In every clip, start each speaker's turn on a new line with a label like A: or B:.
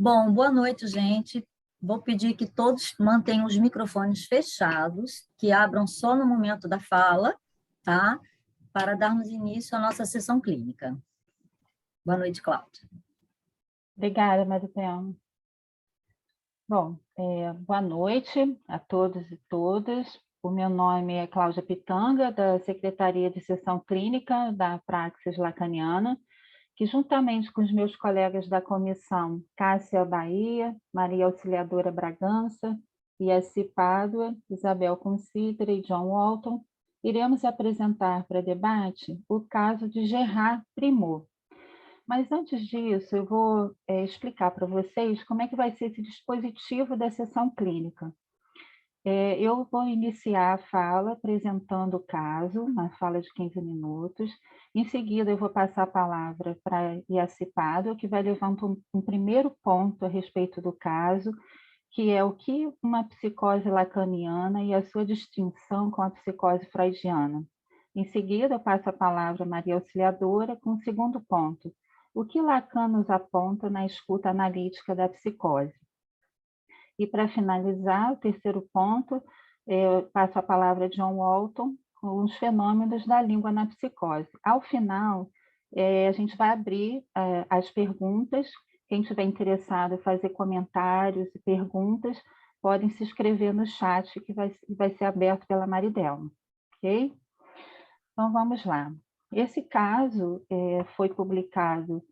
A: Bom, boa noite, gente. Vou pedir que todos mantenham os microfones fechados, que abram só no momento da fala, tá? Para darmos início à nossa sessão clínica. Boa noite, Cláudia.
B: Obrigada, Maritena. Bom, boa noite a todos e todas. O meu nome é Cláudia Pitanga, da Secretaria de Sessão Clínica da Praxis Lacaniana, que juntamente com os meus colegas da comissão, Cássia Bahia, Maria Auxiliadora Bragança, Iassi Pádua, Isabel Considera e John Walton, iremos apresentar para debate o caso de Gerard Primor. Mas antes disso, eu vou explicar para vocês como é que vai ser esse dispositivo da sessão clínica. Eu vou iniciar a fala apresentando o caso, uma fala de 15 minutos. Em seguida, eu vou passar a palavra para Iassi Pádua, que vai levantar um primeiro ponto a respeito do caso, que é o que uma psicose lacaniana e a sua distinção com a psicose freudiana. Em seguida, eu passo a palavra a Maria Auxiliadora com o segundo ponto, o que Lacan nos aponta na escuta analítica da psicose. E, para finalizar, o terceiro ponto, eu passo a palavra a John Walton com os fenômenos da língua na psicose. Ao final, a gente vai abrir as perguntas. Quem estiver interessado em fazer comentários e perguntas, podem se inscrever no chat que vai ser aberto pela Maridelma. Ok? Então, vamos lá. Esse caso foi publicado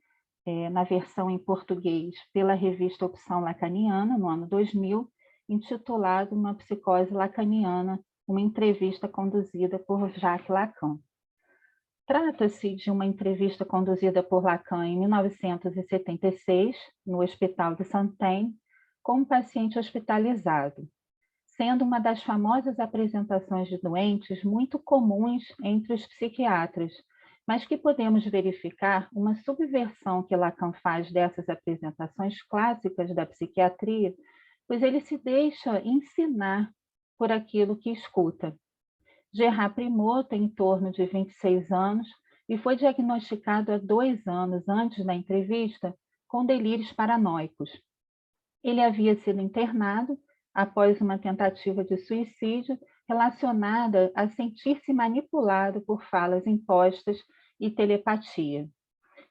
B: na versão em português pela revista Opção Lacaniana, no ano 2000, intitulado Uma Psicose Lacaniana, uma entrevista conduzida por Jacques Lacan. Trata-se de uma entrevista conduzida por Lacan em 1976, no Hospital de Saint-Aignan, com um paciente hospitalizado, sendo uma das famosas apresentações de doentes muito comuns entre os psiquiatras, mas que podemos verificar uma subversão que Lacan faz dessas apresentações clássicas da psiquiatria, pois ele se deixa ensinar por aquilo que escuta. Gerard Primor tem em torno de 26 anos e foi diagnosticado há 2 anos antes da entrevista com delírios paranoicos. Ele havia sido internado após uma tentativa de suicídio relacionada a sentir-se manipulado por falas impostas e telepatia.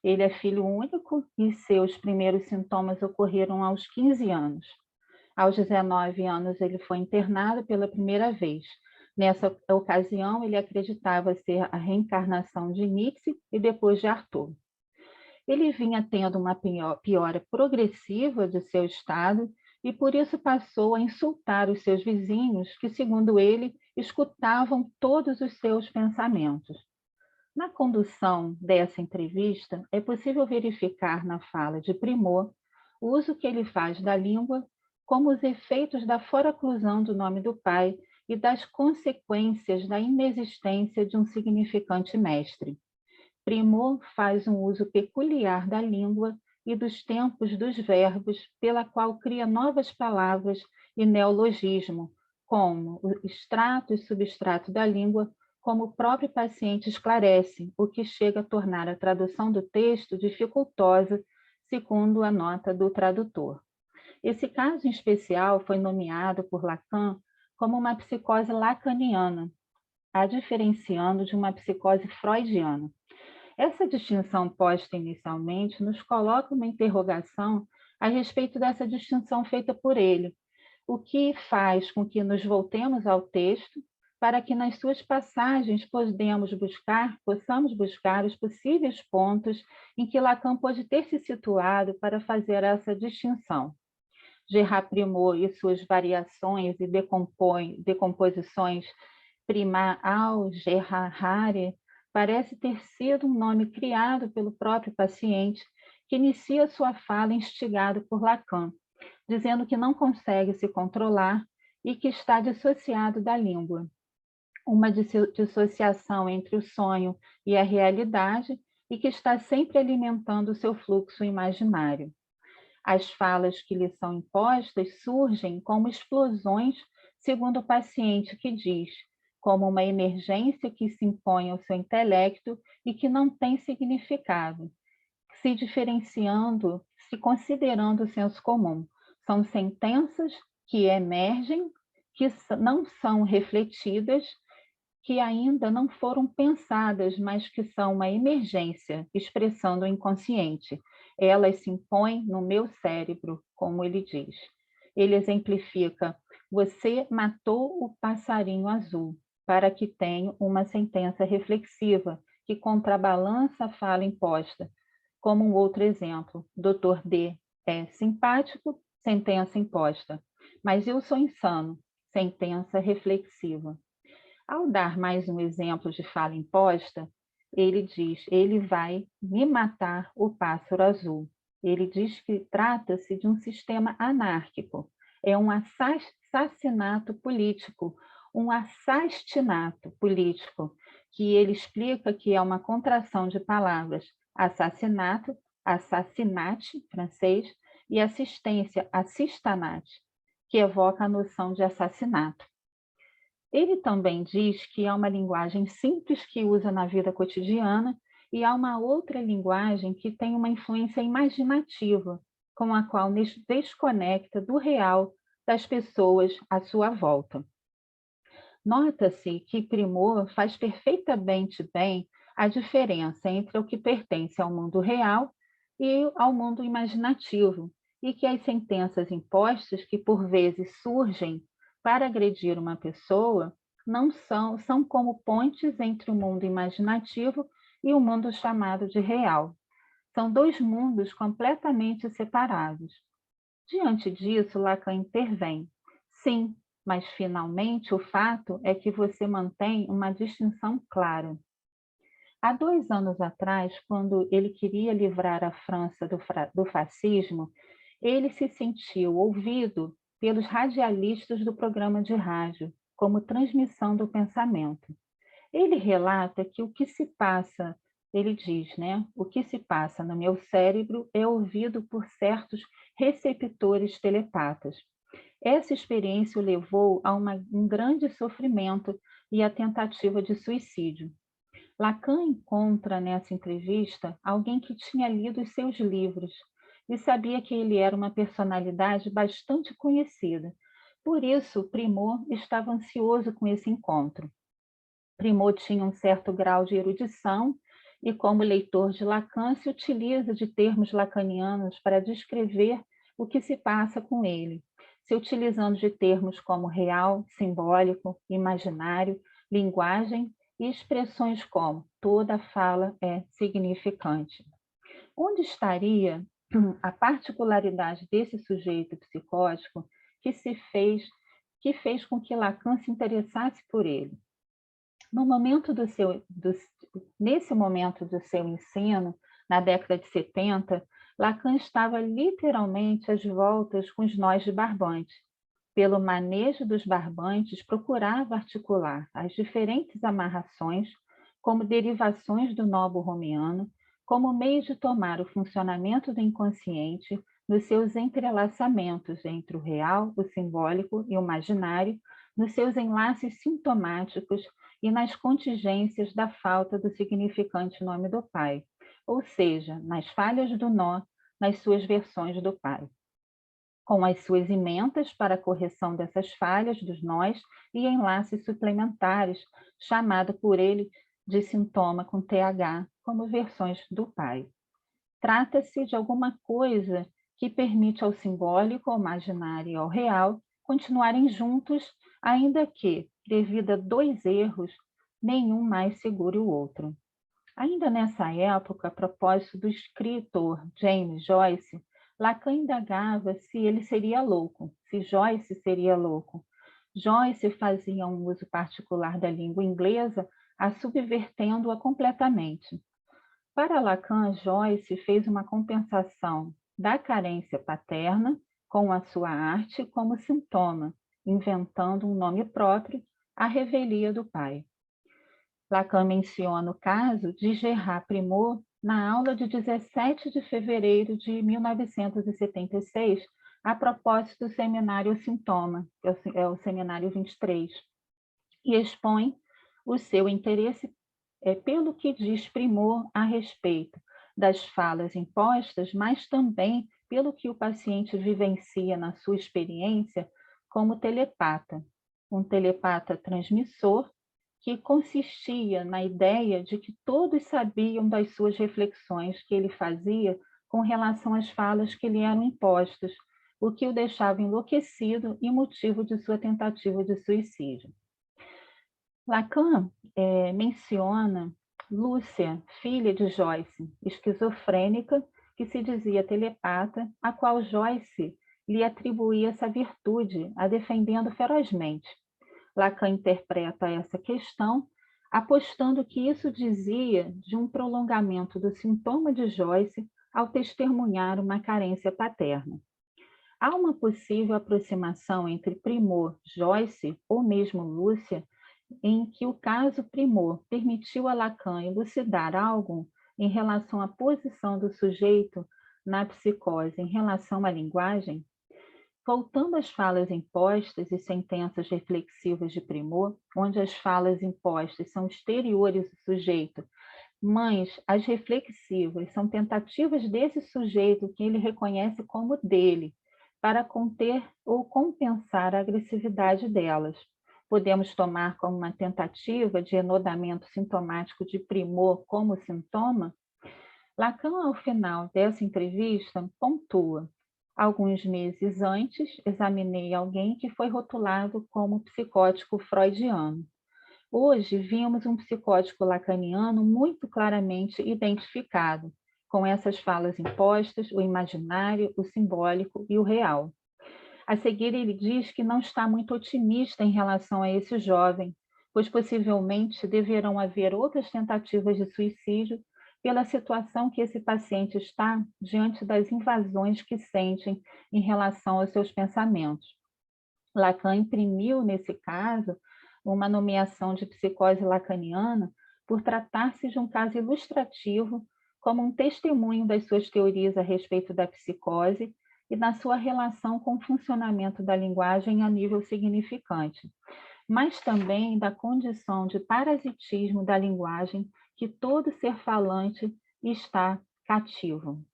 B: Ele é filho único e seus primeiros sintomas ocorreram aos 15 anos. Aos 19 anos, ele foi internado pela primeira vez. Nessa ocasião, ele acreditava ser a reencarnação de Nietzsche e depois de Arthur. Ele vinha tendo uma piora progressiva de seu estado e por isso passou a insultar os seus vizinhos, que, segundo ele, escutavam todos os seus pensamentos. Na condução dessa entrevista, é possível verificar na fala de Primor o uso que ele faz da língua, como os efeitos da foraclusão do nome do pai e das consequências da inexistência de um significante mestre. Primor faz um uso peculiar da língua e dos tempos dos verbos, pela qual cria novas palavras e neologismo, como o extrato e substrato da língua, como o próprio paciente esclarece, o que chega a tornar a tradução do texto dificultosa, segundo a nota do tradutor. Esse caso em especial foi nomeado por Lacan como uma psicose lacaniana, a diferenciando de uma psicose freudiana. Essa distinção posta inicialmente nos coloca uma interrogação a respeito dessa distinção feita por ele, o que faz com que nos voltemos ao texto para que nas suas passagens possamos buscar os possíveis pontos em que Lacan pode ter se situado para fazer essa distinção. Gerard Primor e suas variações e decomposições Primar Gerard parece ter sido um nome criado pelo próprio paciente que inicia sua fala instigado por Lacan, dizendo que não consegue se controlar e que está dissociado da língua. Uma dissociação entre o sonho e a realidade e que está sempre alimentando o seu fluxo imaginário. As falas que lhe são impostas surgem como explosões, segundo o paciente que diz, como uma emergência que se impõe ao seu intelecto e que não tem significado, se diferenciando, se considerando o senso comum. São sentenças que emergem, que não são refletidas, que ainda não foram pensadas, mas que são uma emergência, expressando o inconsciente. Elas se impõem no meu cérebro, como ele diz. Ele exemplifica: você matou o passarinho azul, para que tenha uma sentença reflexiva, que contrabalança a fala imposta. Como um outro exemplo, Dr. D é simpático, sentença imposta. Mas eu sou insano, sentença reflexiva. Ao dar mais um exemplo de fala imposta, ele diz: ele vai me matar o pássaro azul. Ele diz que trata-se de um sistema anárquico, é um assassinato político, um assassinato político, que ele explica que é uma contração de palavras assassinato, assassinate, francês, e assistência, assistanate, que evoca a noção de assassinato. Ele também diz que há uma linguagem simples que usa na vida cotidiana e há uma outra linguagem que tem uma influência imaginativa, com a qual desconecta do real das pessoas à sua volta. Nota-se que Primor faz perfeitamente bem a diferença entre o que pertence ao mundo real e ao mundo imaginativo, e que as sentenças impostas, que por vezes surgem para agredir uma pessoa, não são como pontes entre o mundo imaginativo e o mundo chamado de real. São dois mundos completamente separados. Diante disso, Lacan intervém. Sim, mas finalmente o fato é que você mantém uma distinção clara. Há 2 anos atrás, quando ele queria livrar a França do fascismo, ele se sentiu ouvido pelos radialistas do programa de rádio, como transmissão do pensamento. Ele relata que o que se passa, ele diz, né? O que se passa no meu cérebro é ouvido por certos receptores telepatas. Essa experiência o levou a um grande sofrimento e a tentativa de suicídio. Lacan encontra nessa entrevista alguém que tinha lido os seus livros e sabia que ele era uma personalidade bastante conhecida. Por isso, Primor estava ansioso com esse encontro. Primor tinha um certo grau de erudição e, como leitor de Lacan, se utiliza de termos lacanianos para descrever o que se passa com ele, se utilizando de termos como real, simbólico, imaginário, linguagem e expressões como toda fala é significante. Onde estaria a particularidade desse sujeito psicótico que fez com que Lacan se interessasse por ele? Nesse momento do seu ensino, na década de 70, Lacan estava literalmente às voltas com os nós de barbante. Pelo manejo dos barbantes, procurava articular as diferentes amarrações como derivações do nó borromiano, como meio de tomar o funcionamento do inconsciente nos seus entrelaçamentos entre o real, o simbólico e o imaginário, nos seus enlaces sintomáticos e nas contingências da falta do significante nome do pai, ou seja, nas falhas do nó, nas suas versões do pai, com as suas emendas para a correção dessas falhas dos nós e enlaces suplementares, chamado por ele de sintoma com TH, como versões do pai. Trata-se de alguma coisa que permite ao simbólico, ao imaginário e ao real continuarem juntos, ainda que, devido a 2 erros, nenhum mais segure o outro. Ainda nessa época, a propósito do escritor James Joyce, Lacan indagava se ele seria louco, se Joyce seria louco. Joyce fazia um uso particular da língua inglesa, a subvertendo-a completamente. Para Lacan, Joyce fez uma compensação da carência paterna com a sua arte como sintoma, inventando um nome próprio, a revelia do pai. Lacan menciona o caso de Gerard Primor na aula de 17 de fevereiro de 1976, a propósito do seminário Sintoma, que é o seminário 23, e expõe o seu interesse pelo que diz Primor a respeito das falas impostas, mas também pelo que o paciente vivencia na sua experiência como telepata. Um telepata transmissor que consistia na ideia de que todos sabiam das suas reflexões que ele fazia com relação às falas que lhe eram impostas, o que o deixava enlouquecido e motivo de sua tentativa de suicídio. Lacan menciona Lúcia, filha de Joyce, esquizofrênica, que se dizia telepata, a qual Joyce lhe atribuía essa virtude, a defendendo ferozmente. Lacan interpreta essa questão apostando que isso dizia de um prolongamento do sintoma de Joyce ao testemunhar uma carência paterna. Há uma possível aproximação entre Primor, Joyce ou mesmo Lúcia, em que o caso Primor permitiu a Lacan elucidar algo em relação à posição do sujeito na psicose em relação à linguagem. Voltando às falas impostas e sentenças reflexivas de Primor, onde as falas impostas são exteriores do sujeito, mas as reflexivas são tentativas desse sujeito que ele reconhece como dele, para conter ou compensar a agressividade delas. Podemos tomar como uma tentativa de enodamento sintomático de Primor como sintoma? Lacan, ao final dessa entrevista, pontua: alguns meses antes, examinei alguém que foi rotulado como psicótico freudiano. Hoje, vimos um psicótico lacaniano muito claramente identificado, com essas falas impostas, o imaginário, o simbólico e o real. A seguir, ele diz que não está muito otimista em relação a esse jovem, pois possivelmente deverão haver outras tentativas de suicídio pela situação que esse paciente está diante das invasões que sentem em relação aos seus pensamentos. Lacan imprimiu, nesse caso, uma nomeação de psicose lacaniana por tratar-se de um caso ilustrativo como um testemunho das suas teorias a respeito da psicose e na sua relação com o funcionamento da linguagem a nível significante, mas também da condição de parasitismo da linguagem que todo ser falante está cativo.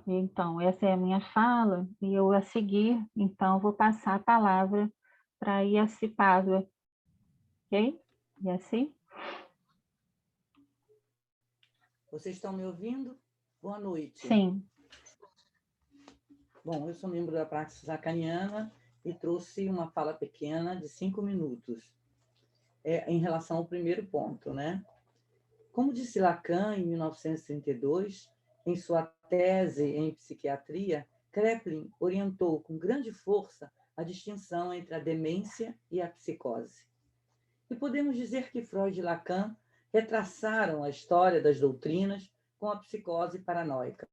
B: Então, essa é a minha fala, e eu, a seguir, então, vou passar a palavra para a Iaci Pádua. Ok? Iaci?
C: Vocês estão me ouvindo? Boa noite.
B: Sim.
C: Bom, eu sou membro da praxis lacaniana e trouxe uma fala pequena de 5 minutos em relação ao primeiro ponto, né? Como disse Lacan em 1932, em sua tese em psiquiatria, Kraepelin orientou com grande força a distinção entre a demência e a psicose. E podemos dizer que Freud e Lacan retraçaram a história das doutrinas com a psicose paranoica.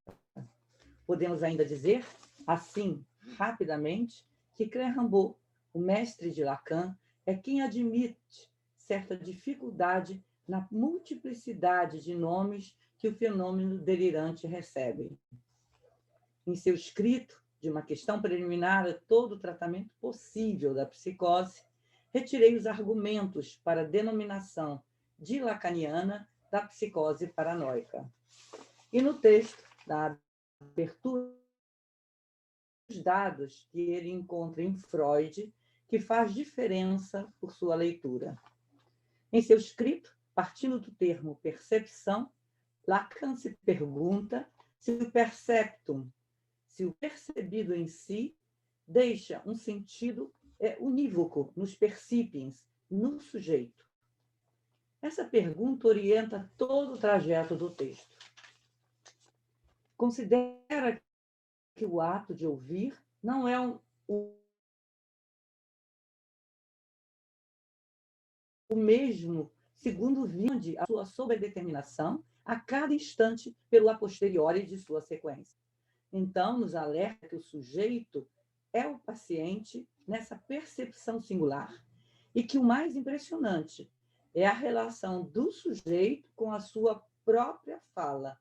C: Podemos ainda dizer, assim, rapidamente, que Clérambault, o mestre de Lacan, é quem admite certa dificuldade na multiplicidade de nomes que o fenômeno delirante recebe. Em seu escrito, de uma questão preliminar a todo o tratamento possível da psicose, retirei os argumentos para a denominação de lacaniana da psicose paranoica. E no texto da abertura, os dados que ele encontra em Freud, que faz diferença por sua leitura. Em seu escrito, partindo do termo percepção, Lacan se pergunta se o perceptum, se o percebido em si, deixa um sentido unívoco nos percipiens, no sujeito. Essa pergunta orienta todo o trajeto do texto. Considera que o ato de ouvir não é o mesmo segundo vinde a sua sobredeterminação a cada instante pelo a posteriori de sua sequência. Então, nos alerta que o sujeito é o paciente nessa percepção singular e que o mais impressionante é a relação do sujeito com a sua própria fala.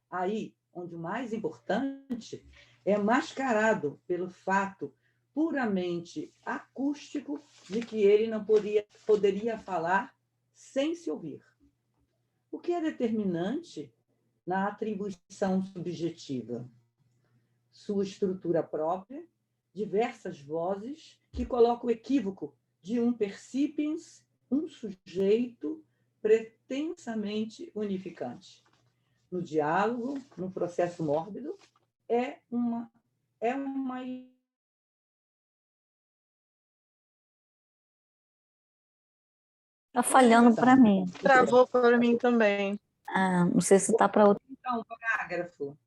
C: Aí, onde o mais importante é mascarado pelo fato puramente acústico de que ele não poderia falar sem se ouvir. O que é determinante na atribuição subjetiva? Sua estrutura própria, diversas vozes que colocam o equívoco de um percipiens, um sujeito pretensamente unificante. No diálogo, no processo mórbido, é uma
A: Está falhando para mim.
D: Travou para mim também.
A: Ah, não sei se está para outro.
C: Então, parágrafo.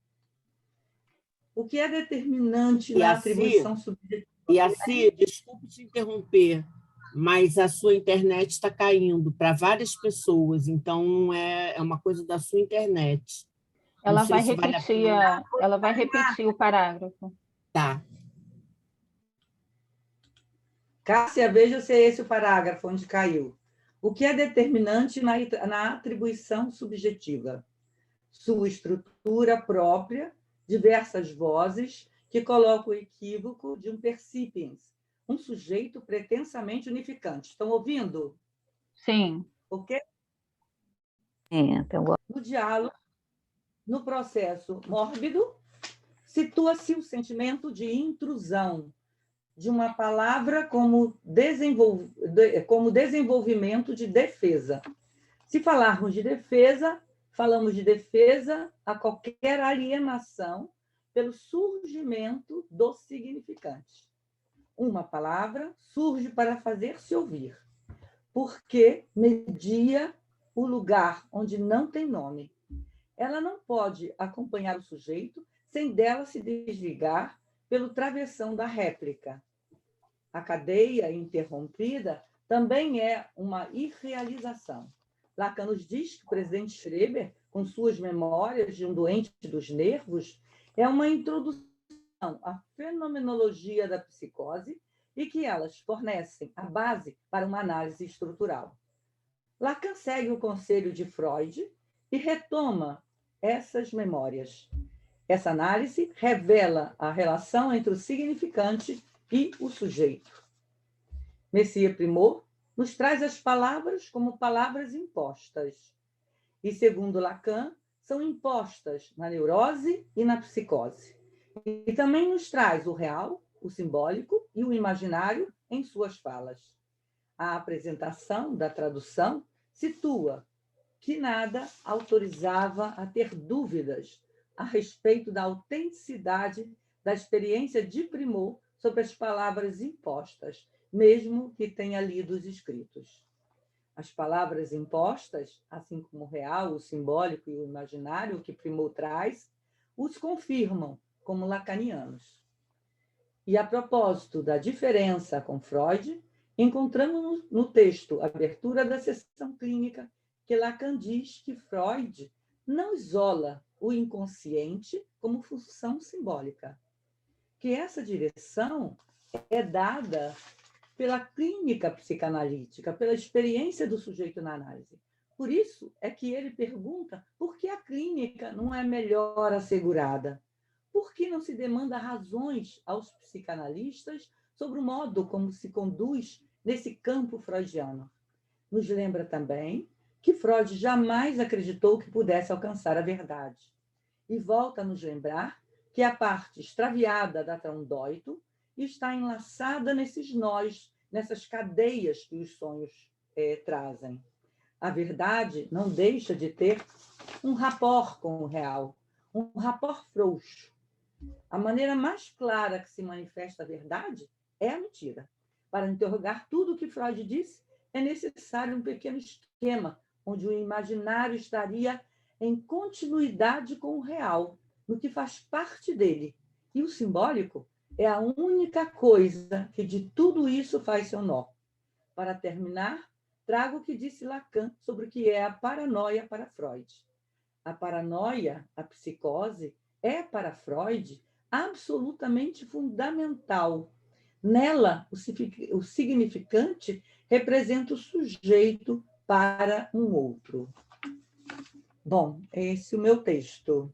C: O que é determinante
E: E
C: na
E: assim,
C: atribuição subjetiva?
E: E assim, desculpe te interromper, mas a sua internet está caindo para várias pessoas, então é uma coisa da sua internet. Não
B: Ela
E: sei
B: vai
E: se vale a
B: repetir,
E: pena.
B: ela vai repetir o parágrafo.
E: Tá.
C: Cássia, veja se é esse o parágrafo onde caiu. O que é determinante na atribuição subjetiva? Sua estrutura própria, diversas vozes que colocam o equívoco de um percipiens, um sujeito pretensamente unificante. Estão ouvindo?
B: Sim.
C: Ok?
A: Pegou.
C: No diálogo, no processo mórbido, situa-se o sentimento de intrusão de uma palavra como desenvolvimento de defesa. Se falarmos de defesa, falamos de defesa a qualquer alienação pelo surgimento do significante. Uma palavra surge para fazer-se ouvir, porque media o lugar onde não tem nome. Ela não pode acompanhar o sujeito sem dela se desligar pelo travessão da réplica. A cadeia interrompida também é uma irrealização. Lacan nos diz que o presidente Schreber, com suas memórias de um doente dos nervos, é uma introdução à fenomenologia da psicose e que elas fornecem a base para uma análise estrutural. Lacan segue o conselho de Freud e retoma essas memórias. Essa análise revela a relação entre o significante e o sujeito. Messier Primor nos traz as palavras como palavras impostas. E, segundo Lacan, são impostas na neurose e na psicose. E também nos traz o real, o simbólico e o imaginário em suas falas. A apresentação da tradução situa que nada autorizava a ter dúvidas a respeito da autenticidade da experiência de Primor sobre as palavras impostas, mesmo que tenha lido os escritos. As palavras impostas, assim como o real, o simbólico e o imaginário que Primor traz, os confirmam como lacanianos. E a propósito da diferença com Freud, encontramos no texto Abertura da Sessão Clínica que Lacan diz que Freud não isola o inconsciente como função simbólica, que essa direção é dada pela clínica psicanalítica, pela experiência do sujeito na análise. Por isso é que ele pergunta por que a clínica não é melhor assegurada? Por que não se demanda razões aos psicanalistas sobre o modo como se conduz nesse campo freudiano? Nos lembra também que Freud jamais acreditou que pudesse alcançar a verdade. E volta a nos lembrar que a parte extraviada da Traundeuten está enlaçada nesses nós, nessas cadeias que os sonhos trazem. A verdade não deixa de ter um rapport com o real, um rapport frouxo. A maneira mais clara que se manifesta a verdade é a mentira. Para interrogar tudo o que Freud disse, é necessário um pequeno esquema onde o imaginário estaria em continuidade com o real, no que faz parte dele. E o simbólico é a única coisa que de tudo isso faz seu nó. Para terminar, trago o que disse Lacan sobre o que é a paranoia para Freud. A paranoia, a psicose, é para Freud absolutamente fundamental. Nela, o significante representa o sujeito para um outro. Bom, esse é o meu texto.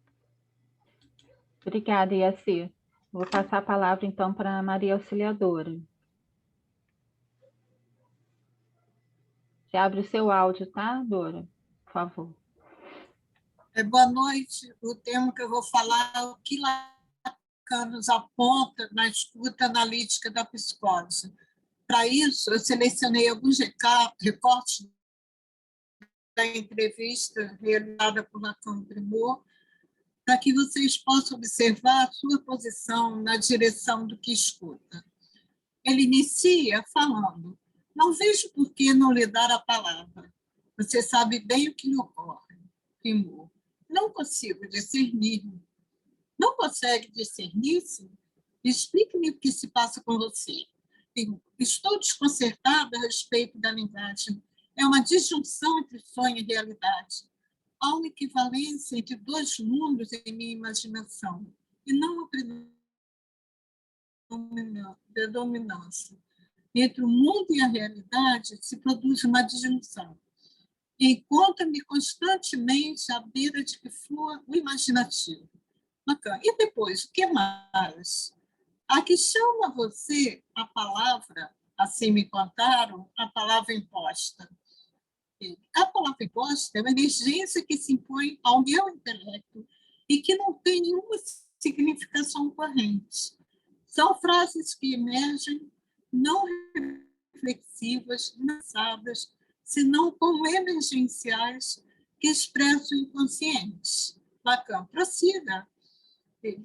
B: Obrigada, Iaci. Vou passar a palavra, então, para a Maria Auxiliadora. Você abre o seu áudio, tá, Dora? Por favor.
F: Boa noite. O tema que eu vou falar é o que Lacan nos aponta na escuta analítica da psicose. Para isso, eu selecionei alguns recortes da entrevista realizada por Lacan Primor, para que vocês possam observar a sua posição na direção do que escuta. Ele inicia falando: não vejo por que não lhe dar a palavra. Você sabe bem o que lhe ocorre. Primor: não consigo discernir. Não consegue discernir-se? Explique-me o que se passa com você. Primor: estou desconcertada a respeito da linguagem. É uma disjunção entre sonho e realidade. Há uma equivalência entre dois mundos em minha imaginação, e não uma predominância. Entre o mundo e a realidade se produz uma disjunção. Encontra-me constantemente à beira de que flua o imaginativo. E depois, o que mais? A que chama você a palavra, assim me contaram, a palavra imposta. A palavra imposta é uma emergência que se impõe ao meu intelecto e que não tem nenhuma significação corrente. São frases que emergem não reflexivas, lançadas, senão como emergenciais que expressam o inconsciente. Lacan, prossiga.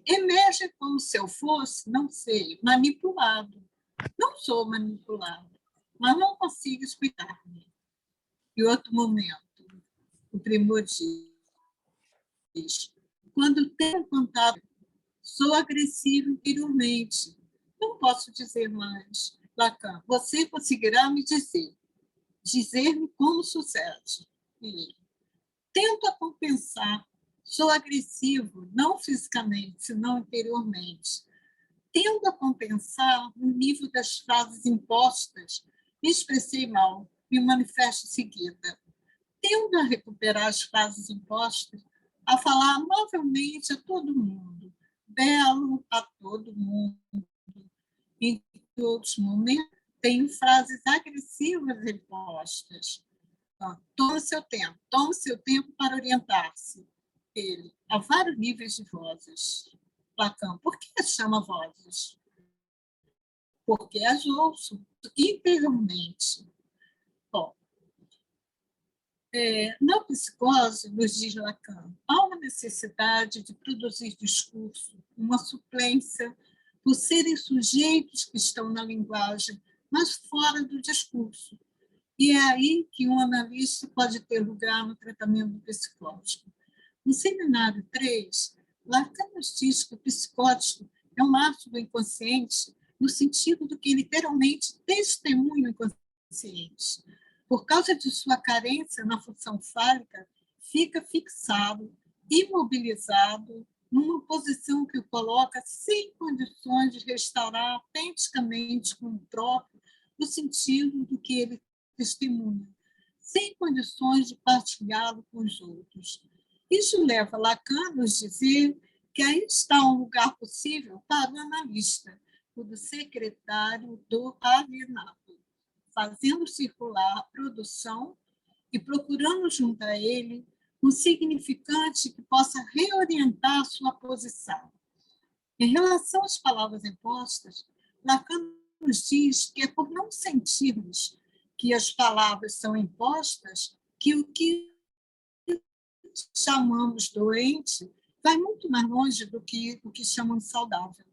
F: Emerge como se eu fosse, não sei, manipulado. Não sou manipulado, mas não consigo explicar-me. E outro momento, o Primor diz: quando tenho contato, sou agressivo interiormente. Não posso dizer mais. Lacan, você conseguirá me dizer-me como sucede. E tento a compensar. Sou agressivo, não fisicamente, senão interiormente. Tendo a compensar no nível das frases impostas, me expressei mal, me manifesto em seguida. Tendo a recuperar as frases impostas, a falar amavelmente a todo mundo, belo a todo mundo. Em outros momentos, tenho frases agressivas impostas. Tome seu tempo para orientar-se. Ele, há vários níveis de vozes. Lacan, por que as chama vozes? Porque as ouço interiormente. Bom, na psicose, nos diz Lacan, há uma necessidade de produzir discurso, uma suplência por serem sujeitos que estão na linguagem, mas fora do discurso. E é aí que um analista pode ter lugar no tratamento psicótico. No seminário 3, Lacan nos diz que o psicótico é um ato do inconsciente, no sentido do que literalmente testemunha o inconsciente. Por causa de sua carência na função fálica, fica fixado, imobilizado, numa posição que o coloca sem condições de restaurar autenticamente com o próprio o sentido do que ele testemunha, sem condições de partilhá-lo com os outros. Isso leva Lacan a nos dizer que aí está um lugar possível para o analista, o do secretário do alienado, fazendo circular a produção e procurando junto a ele um significante que possa reorientar a sua posição. Em relação às palavras impostas, Lacan nos diz que é por não sentirmos que as palavras são impostas que o que chamamos doente vai muito mais longe do que o que chamamos saudável.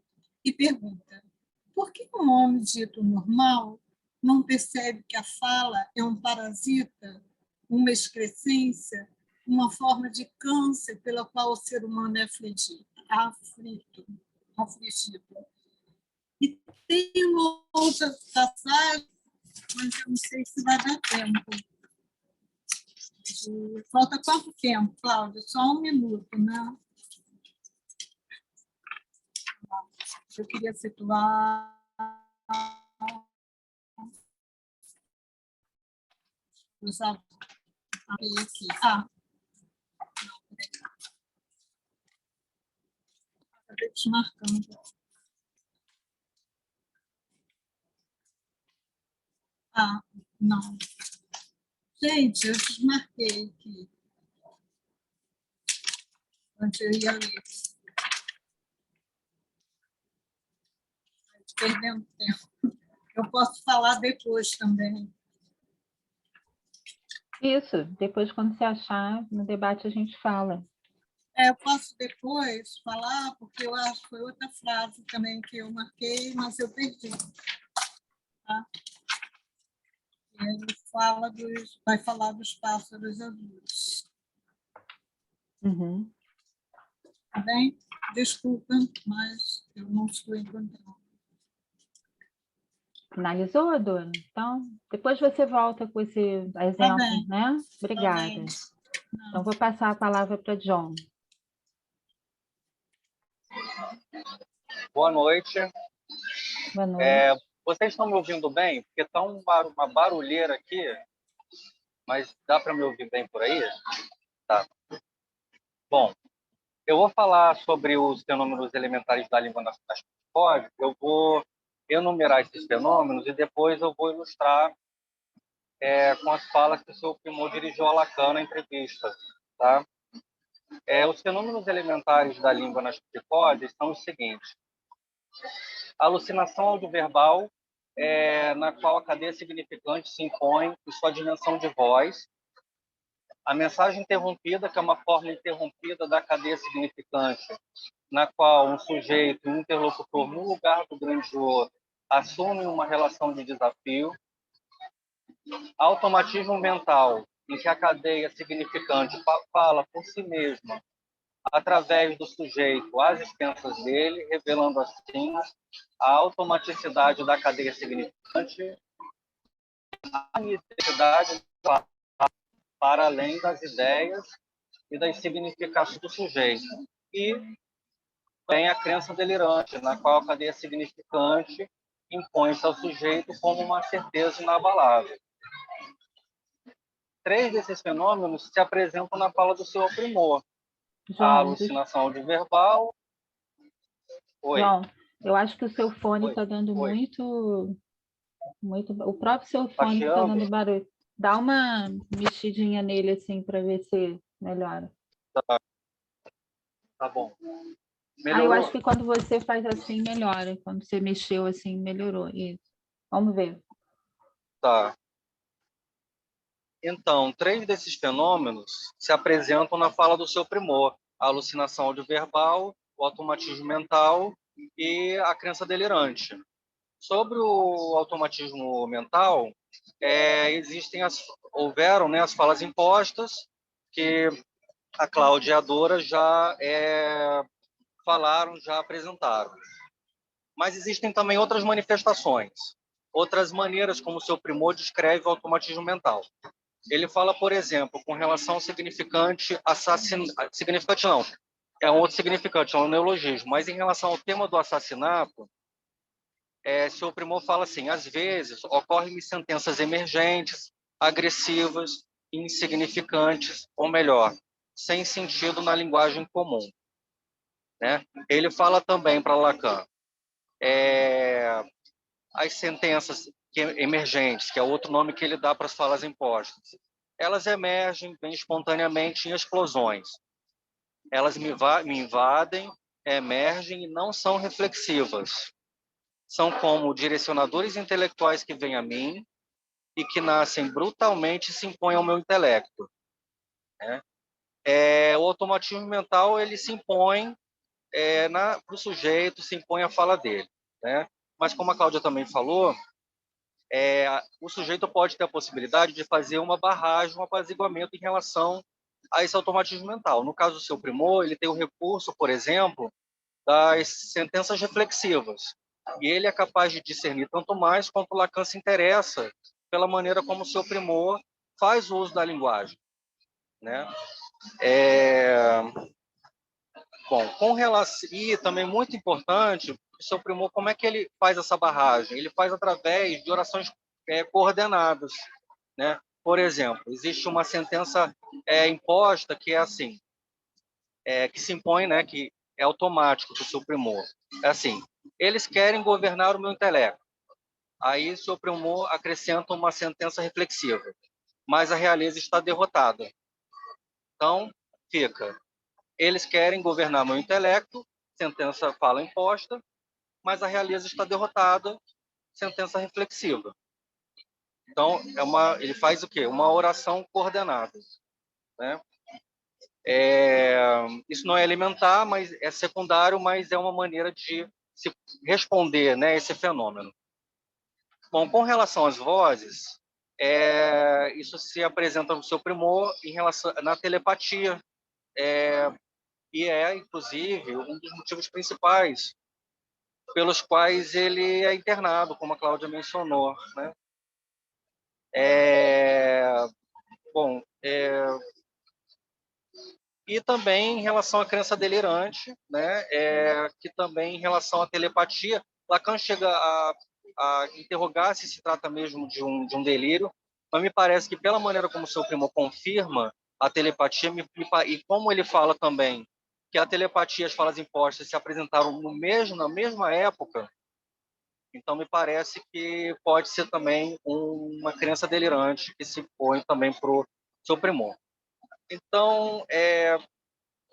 F: E pergunta: por que um homem dito normal não percebe que a fala é um parasita, uma excrescência, uma forma de câncer pela qual o ser humano é afligido? E tem uma outra passagem, mas eu não sei se vai dar tempo. Falta quanto tempo, Cláudia? Só 1 minuto, né? Eu queria situar. Aqui. Acabei desmarcando. Não. Gente, eu desmarquei aqui. onde eu ia ler. Perdendo tempo. Eu posso falar depois também.
B: Isso, depois, quando você achar, no debate a gente fala.
F: Eu posso depois falar, porque eu acho que foi outra frase também que eu marquei, mas eu perdi. Tá? Ele vai falar dos pássaros azuis.
B: Uhum.
F: Tá bem? Desculpa, mas eu não estou encontrando.
B: Finalizou, Dona? Então, depois você volta com esse exemplo,
F: bem.
B: né? Obrigada.
F: Tá bem.
B: Então, vou passar a palavra para John.
G: Boa noite.
B: Boa noite.
G: Vocês estão me ouvindo bem? Porque está uma barulheira aqui, mas dá para me ouvir bem por aí? Tá. Bom, eu vou falar sobre os fenômenos elementares da língua nas códigos. Eu vou enumerar esses fenômenos e depois eu vou ilustrar com as falas que o seu Primor dirigiu a Lacan na entrevista. Tá? Os fenômenos elementares da língua nas psicoses são os seguintes. A alucinação audioverbal, na qual a cadeia significante se impõe em sua dimensão de voz. A mensagem interrompida, que é uma forma interrompida da cadeia significante, na qual um sujeito, um interlocutor, no lugar do grandioso, assume uma relação de desafio. Automatismo mental, em que a cadeia significante fala por si mesma, através do sujeito às expensas dele, revelando assim a automaticidade da cadeia significante, a necessidade para além das ideias e das significações do sujeito. E tem a crença delirante, na qual a cadeia significante impõe-se ao sujeito como uma certeza inabalável. 3 desses fenômenos se apresentam na fala do seu Primor. A alucinação audioverbal. Oi.
B: João, eu acho que o seu fone
G: Oi.
B: está dando
G: Oi.
B: muito... O próprio seu fone está dando barulho. Dá uma mexidinha nele, assim, para ver se melhora.
G: Tá bom.
B: Eu acho que quando você faz assim, melhora. Quando você mexeu assim, melhorou. Isso. Vamos ver.
G: Tá. Então, 3 desses fenômenos se apresentam na fala do seu Primor. A alucinação audioverbal, o automatismo mental e a crença delirante. Sobre o automatismo mental, houveram, né, as falas impostas, que a Cláudia e a Dora já falaram, já apresentaram. Mas existem também outras manifestações, outras maneiras como o seu Primor descreve o automatismo mental. Ele fala, por exemplo, com relação ao significante significante não, é um outro significante, é um neologismo, mas em relação ao tema do assassinato, seu Primor fala assim: às vezes ocorrem sentenças emergentes, agressivas, insignificantes, ou melhor, sem sentido na linguagem comum. Né? Ele fala também para Lacan as sentenças emergentes, que é outro nome que ele dá para as falas impostas, elas emergem bem espontaneamente em explosões. Elas me invadem, emergem e não são reflexivas. São como direcionadores intelectuais que vêm a mim e que nascem brutalmente e se impõem ao meu intelecto. Né? O automatismo mental ele se impõe para o sujeito, se impõe a fala dele. Né? Mas, como a Cláudia também falou, o sujeito pode ter a possibilidade de fazer uma barragem, um apaziguamento em relação a esse automatismo mental. No caso do seu Primor, ele tem o recurso, por exemplo, das sentenças reflexivas. E ele é capaz de discernir tanto mais quanto Lacan se interessa pela maneira como o seu Primor faz o uso da linguagem. Né? Bom, com relação... E também muito importante, o seu Primor, como é que ele faz essa barragem? Ele faz através de orações coordenadas. Né? Por exemplo, existe uma sentença imposta que é assim, que se impõe, né, que é automático do seu Primor. É assim: eles querem governar o meu intelecto. Aí o seu Primor acrescenta uma sentença reflexiva: mas a realeza está derrotada. Então, fica: Eles querem governar meu intelecto, sentença fala imposta, mas a realeza está derrotada, sentença reflexiva. Então, ele faz o quê? Uma oração coordenada, né? Isso não é elementar, mas é secundário, mas é uma maneira de se responder, né, esse fenômeno. Bom, com relação às vozes, isso se apresenta no seu primor na telepatia, e inclusive, um dos motivos principais pelos quais ele é internado, como a Cláudia mencionou, né? Bom, e também em relação à crença delirante, né? Que também em relação à telepatia, Lacan chega a interrogar se trata mesmo de um delírio, mas me parece que pela maneira como o seu primo confirma a telepatia, e como ele fala também que a telepatia e as falas impostas se apresentaram na mesma época, então me parece que pode ser também uma crença delirante que se põe também para o seu primor. Então,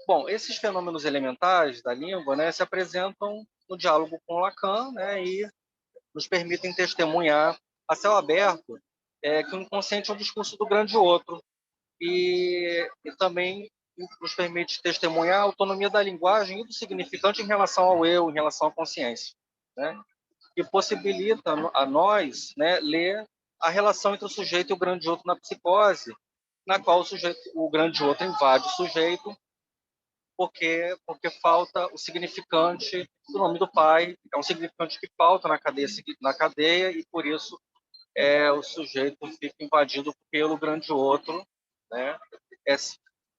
G: bom, esses fenômenos elementares da língua, né, se apresentam no diálogo com Lacan, né, e nos permitem testemunhar a céu aberto que o inconsciente é um discurso do grande outro e também nos permite testemunhar a autonomia da linguagem e do significante em relação ao eu, em relação à consciência, né, que possibilita a nós, né, ler a relação entre o sujeito e o grande outro na psicose, na qual o grande outro invade o sujeito porque falta o significante do nome do pai, é um significante que falta na cadeia e por isso o sujeito fica invadido pelo grande outro, né?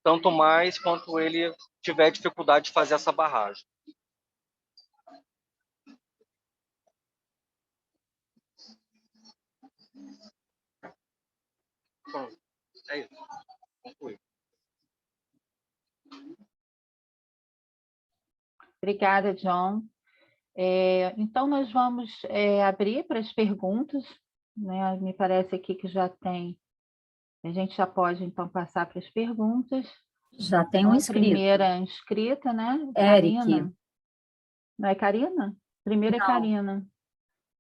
G: Tanto mais quanto ele tiver dificuldade de fazer essa barragem. Bom, é isso. Concluí.
B: Obrigada, John. Então, nós vamos abrir para as perguntas, né? Me parece aqui que já tem. A gente já pode, então, passar para as perguntas.
A: Já tem
B: então,
A: um inscrito.
B: A primeira inscrita, né?
A: Eric.
B: Karina. Não é Karina? Primeiro é Karina.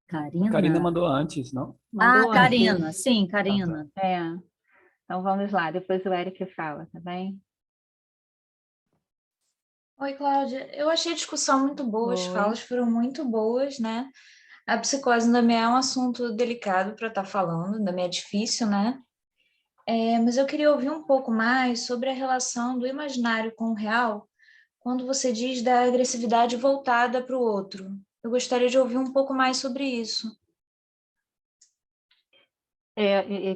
A: Karina?
H: A Karina mandou antes, não?
B: Mandou
A: Karina.
B: antes.
A: Sim, Karina.
B: Então, vamos lá. Depois o Eric fala, tá bem?
I: Oi, Cláudia. Eu achei a discussão muito boa, as falas foram muito boas, né? A psicose ainda me é um assunto delicado para estar falando, ainda me é difícil, né? Mas eu queria ouvir um pouco mais sobre a relação do imaginário com o real, quando você diz da agressividade voltada para o outro. Eu gostaria de ouvir um pouco mais sobre isso.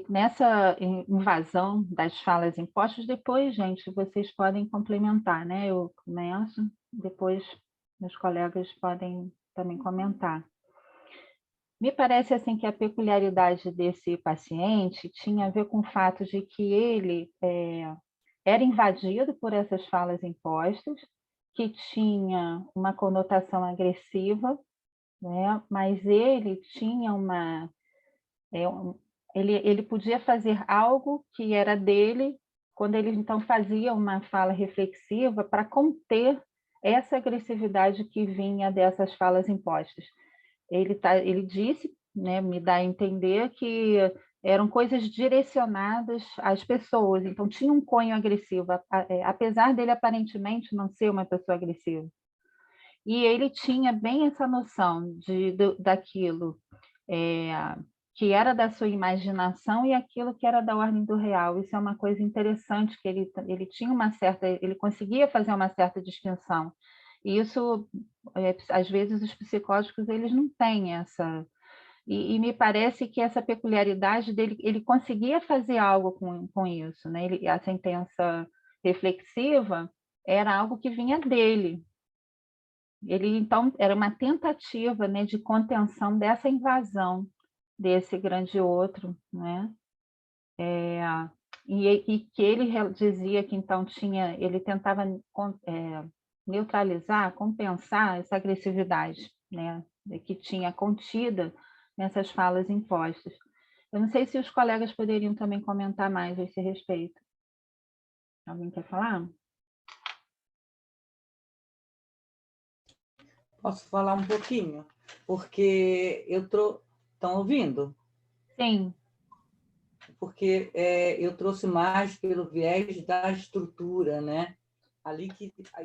B: Nessa invasão das falas impostas, depois, gente, vocês podem complementar, né? Eu começo, depois meus colegas podem também comentar. Me parece assim que a peculiaridade desse paciente tinha a ver com o fato de que ele era invadido por essas falas impostas, que tinha uma conotação agressiva, né? Mas ele tinha ele podia fazer algo que era dele, quando ele então fazia uma fala reflexiva para conter essa agressividade que vinha dessas falas impostas. Ele disse, né, me dá a entender que eram coisas direcionadas às pessoas, então tinha um cunho agressivo, apesar dele aparentemente não ser uma pessoa agressiva. E ele tinha bem essa noção daquilo que era da sua imaginação e aquilo que era da ordem do real. Isso é uma coisa interessante, que ele tinha ele conseguia fazer uma certa distinção. E isso, às vezes, os psicóticos eles não têm essa. E me parece que essa peculiaridade dele, ele conseguia fazer algo com isso, né? A sentença reflexiva era algo que vinha dele. Ele, então, era uma tentativa, né, de contenção dessa invasão desse grande outro, né? E que ele dizia que então ele tentava neutralizar, compensar essa agressividade, né, que tinha contida nessas falas impostas. Eu não sei se os colegas poderiam também comentar mais a esse respeito. Alguém quer falar?
C: Posso falar um pouquinho? Porque Estão ouvindo?
B: Sim.
C: Porque eu trouxe mais pelo viés da estrutura, né? Ali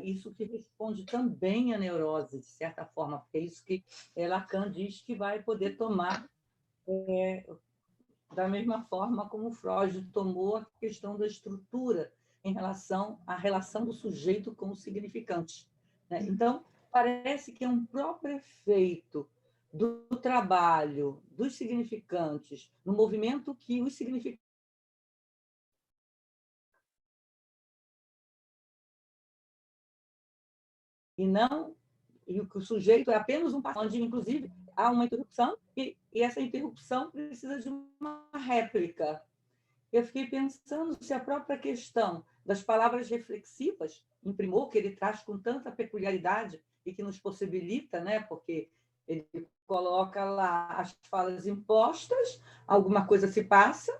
C: isso que responde também à neurose, de certa forma, porque é isso que Lacan diz que vai poder tomar da mesma forma como Freud tomou a questão da estrutura em relação à relação do sujeito com o significante, né? Então, parece que é um próprio efeito do trabalho dos significantes no movimento que os significantes e o sujeito é apenas um paciente, onde, inclusive, há uma interrupção e essa interrupção precisa de uma réplica. Eu fiquei pensando se a própria questão das palavras reflexivas, em Primor, que ele traz com tanta peculiaridade e que nos possibilita, né, porque ele coloca lá as falas impostas, alguma coisa se passa,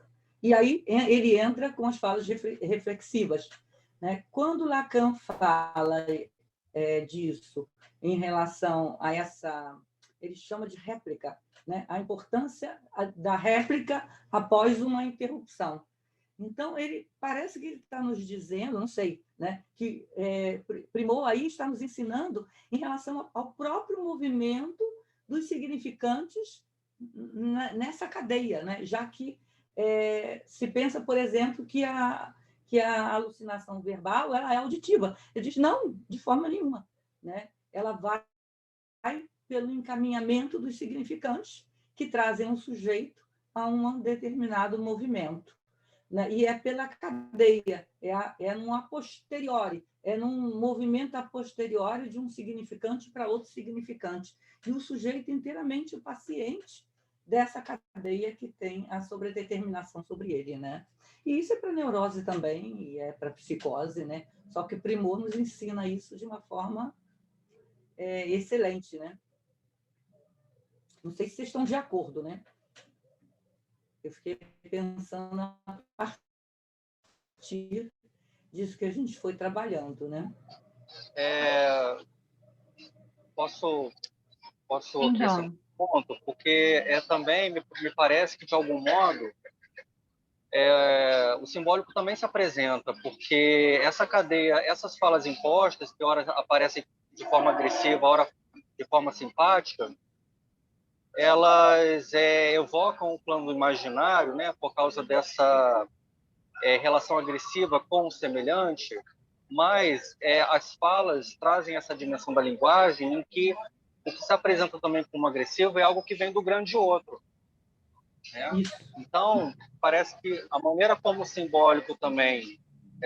C: e aí ele entra com as falas reflexivas, né? Quando Lacan fala disso em relação a essa, ele chama de réplica, né? A importância da réplica após uma interrupção. Então, ele parece que ele está nos dizendo, não sei, né, que Primor aí está nos ensinando em relação ao próprio movimento dos significantes nessa cadeia, né? Já que se pensa, por exemplo, que a alucinação verbal ela é auditiva. Ele diz, não, de forma nenhuma, né? Ela vai pelo encaminhamento dos significantes que trazem um sujeito a um determinado movimento, né? E é pela cadeia, num a posteriori, num movimento a posteriori de um significante para outro significante. E o sujeito inteiramente o paciente dessa cadeia que tem a sobredeterminação sobre ele, né? E isso é para neurose também, e é para psicose, né? Só que Primor nos ensina isso de uma forma excelente, né? Não sei se vocês estão de acordo, né? Eu fiquei pensando a partir disso que a gente foi trabalhando, né?
G: Posso acrescentar um ponto? Porque também me parece que, de algum modo, o simbólico também se apresenta, porque essa cadeia, essas falas impostas, que ora aparecem de forma agressiva, ora de forma simpática, elas evocam o plano imaginário, né, por causa dessa relação agressiva com o semelhante, mas as falas trazem essa dimensão da linguagem em que o que se apresenta também como agressivo é algo que vem do grande outro, né? Então, parece que a maneira como o simbólico também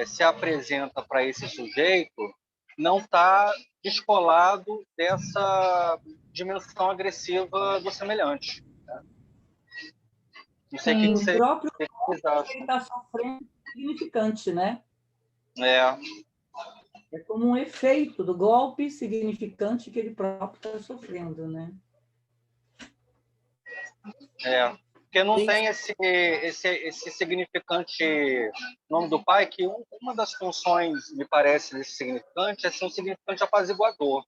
G: se apresenta para esse sujeito não está descolado dessa dimensão agressiva do semelhante, né? Não sei o que você...
C: O próprio ele está sofrendo significante, né? É como um efeito do golpe significante que ele próprio está sofrendo, né?
G: Porque não tem esse significante nome do pai, que uma das funções, me parece, desse significante é ser um significante apaziguador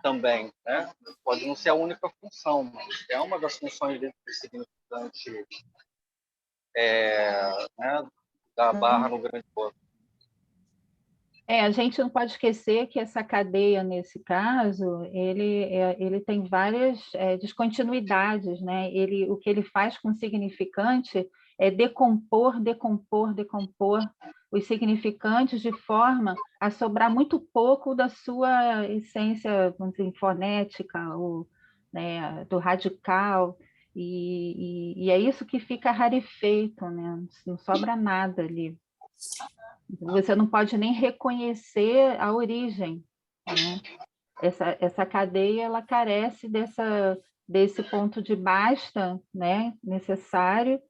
G: também, né? Pode não ser a única função, mas é uma das funções desse significante, né, da barra no grande outro.
B: A gente não pode esquecer que essa cadeia, nesse caso, ele tem várias descontinuidades, né? O que ele faz com o significante é decompor os significantes de forma a sobrar muito pouco da sua essência, vamos dizer, fonética, ou, né, do radical, e é isso que fica rarefeito, né? Não sobra nada ali. Você não pode nem reconhecer a origem, né? Essa cadeia ela carece desse ponto de basta, né, necessário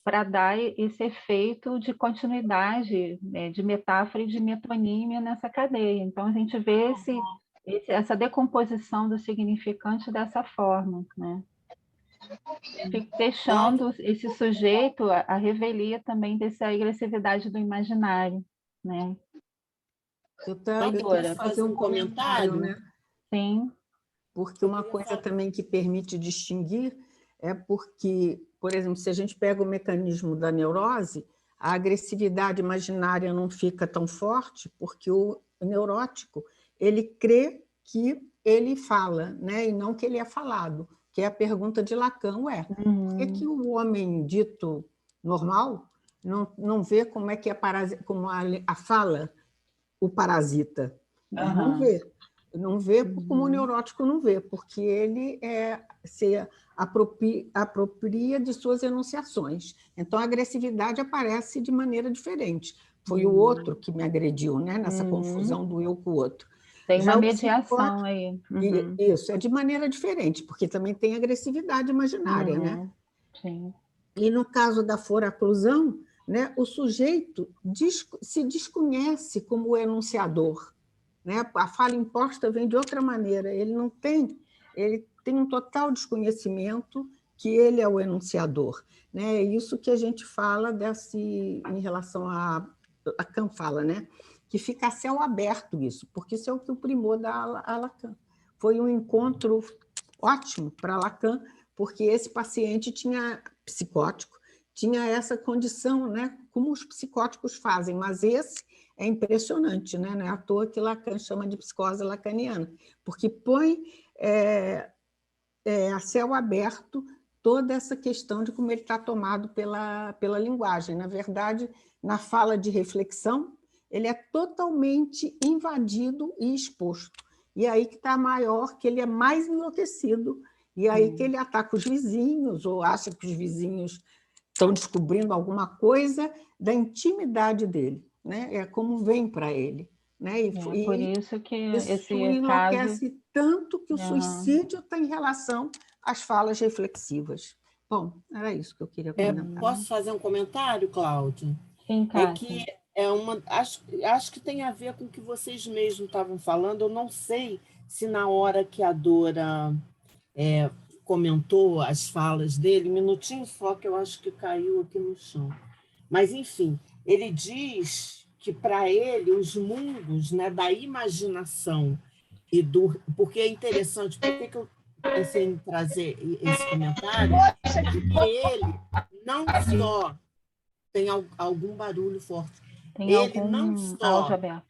B: para dar esse efeito de continuidade, né, de metáfora e de metonímia nessa cadeia. Então, a gente vê essa decomposição do significante dessa forma, né? Deixando esse sujeito a revelia também dessa agressividade do imaginário, né?
E: Eu quero fazer um comentário,
D: né?
B: Sim.
H: porque uma coisa também que permite distinguir é porque, por exemplo, se a gente pega o mecanismo da neurose, a agressividade imaginária não fica tão forte, porque o neurótico ele crê que ele fala, né? E não que ele é falado, que é a pergunta de Lacan, por que o homem dito normal não vê como é que como a fala o parasita? Não vê. Não vê como o neurótico não vê, porque ele se apropria de suas enunciações. Então, a agressividade aparece de maneira diferente. Foi o outro que me agrediu, né? Nessa confusão do eu com o outro.
B: Tem
H: Já
B: uma
H: o
B: mediação aí.
H: Isso, é de maneira diferente, porque também tem agressividade imaginária, né?
B: Sim.
H: E no caso da foraclusão, né, o sujeito se desconhece como o enunciador, né? A fala imposta vem de outra maneira, ele tem um total desconhecimento que ele é o enunciador, né? É isso que a gente fala em relação a Lacan fala, né? Que fica a céu aberto isso, porque isso é o que o primor dá a Lacan. Foi um encontro ótimo para Lacan, porque esse paciente psicótico tinha essa condição, né? Como os psicóticos fazem, mas esse é impressionante, né? Não é à toa que Lacan chama de psicose lacaniana, porque põe a céu aberto toda essa questão de como ele está tomado pela linguagem. Na verdade, na fala de reflexão, ele é totalmente invadido e exposto. E aí que está maior, que ele é mais enlouquecido, e aí que ele ataca os vizinhos, ou acha que os vizinhos estão descobrindo alguma coisa da intimidade dele, né? É como vem para ele. Né?
B: Por isso que
H: isso
B: esse
H: enlouquece
B: caso...
H: tanto que o suicídio está em relação às falas reflexivas. Bom, era isso que eu queria comentar.
E: Posso fazer um comentário, Cláudia?
B: Sim,
E: É que acho que tem a ver com o que vocês mesmos estavam falando. Eu não sei se na hora que a Dora comentou as falas dele, um minutinho só que eu acho que caiu aqui no chão. Mas, enfim, ele diz que, para ele, os mundos, né, da imaginação e do... Porque é interessante, por que eu pensei em trazer esse comentário? Porque ele não só... Tem algum barulho forte.
B: Tem
E: ele não
B: áudio
E: só
B: aberto.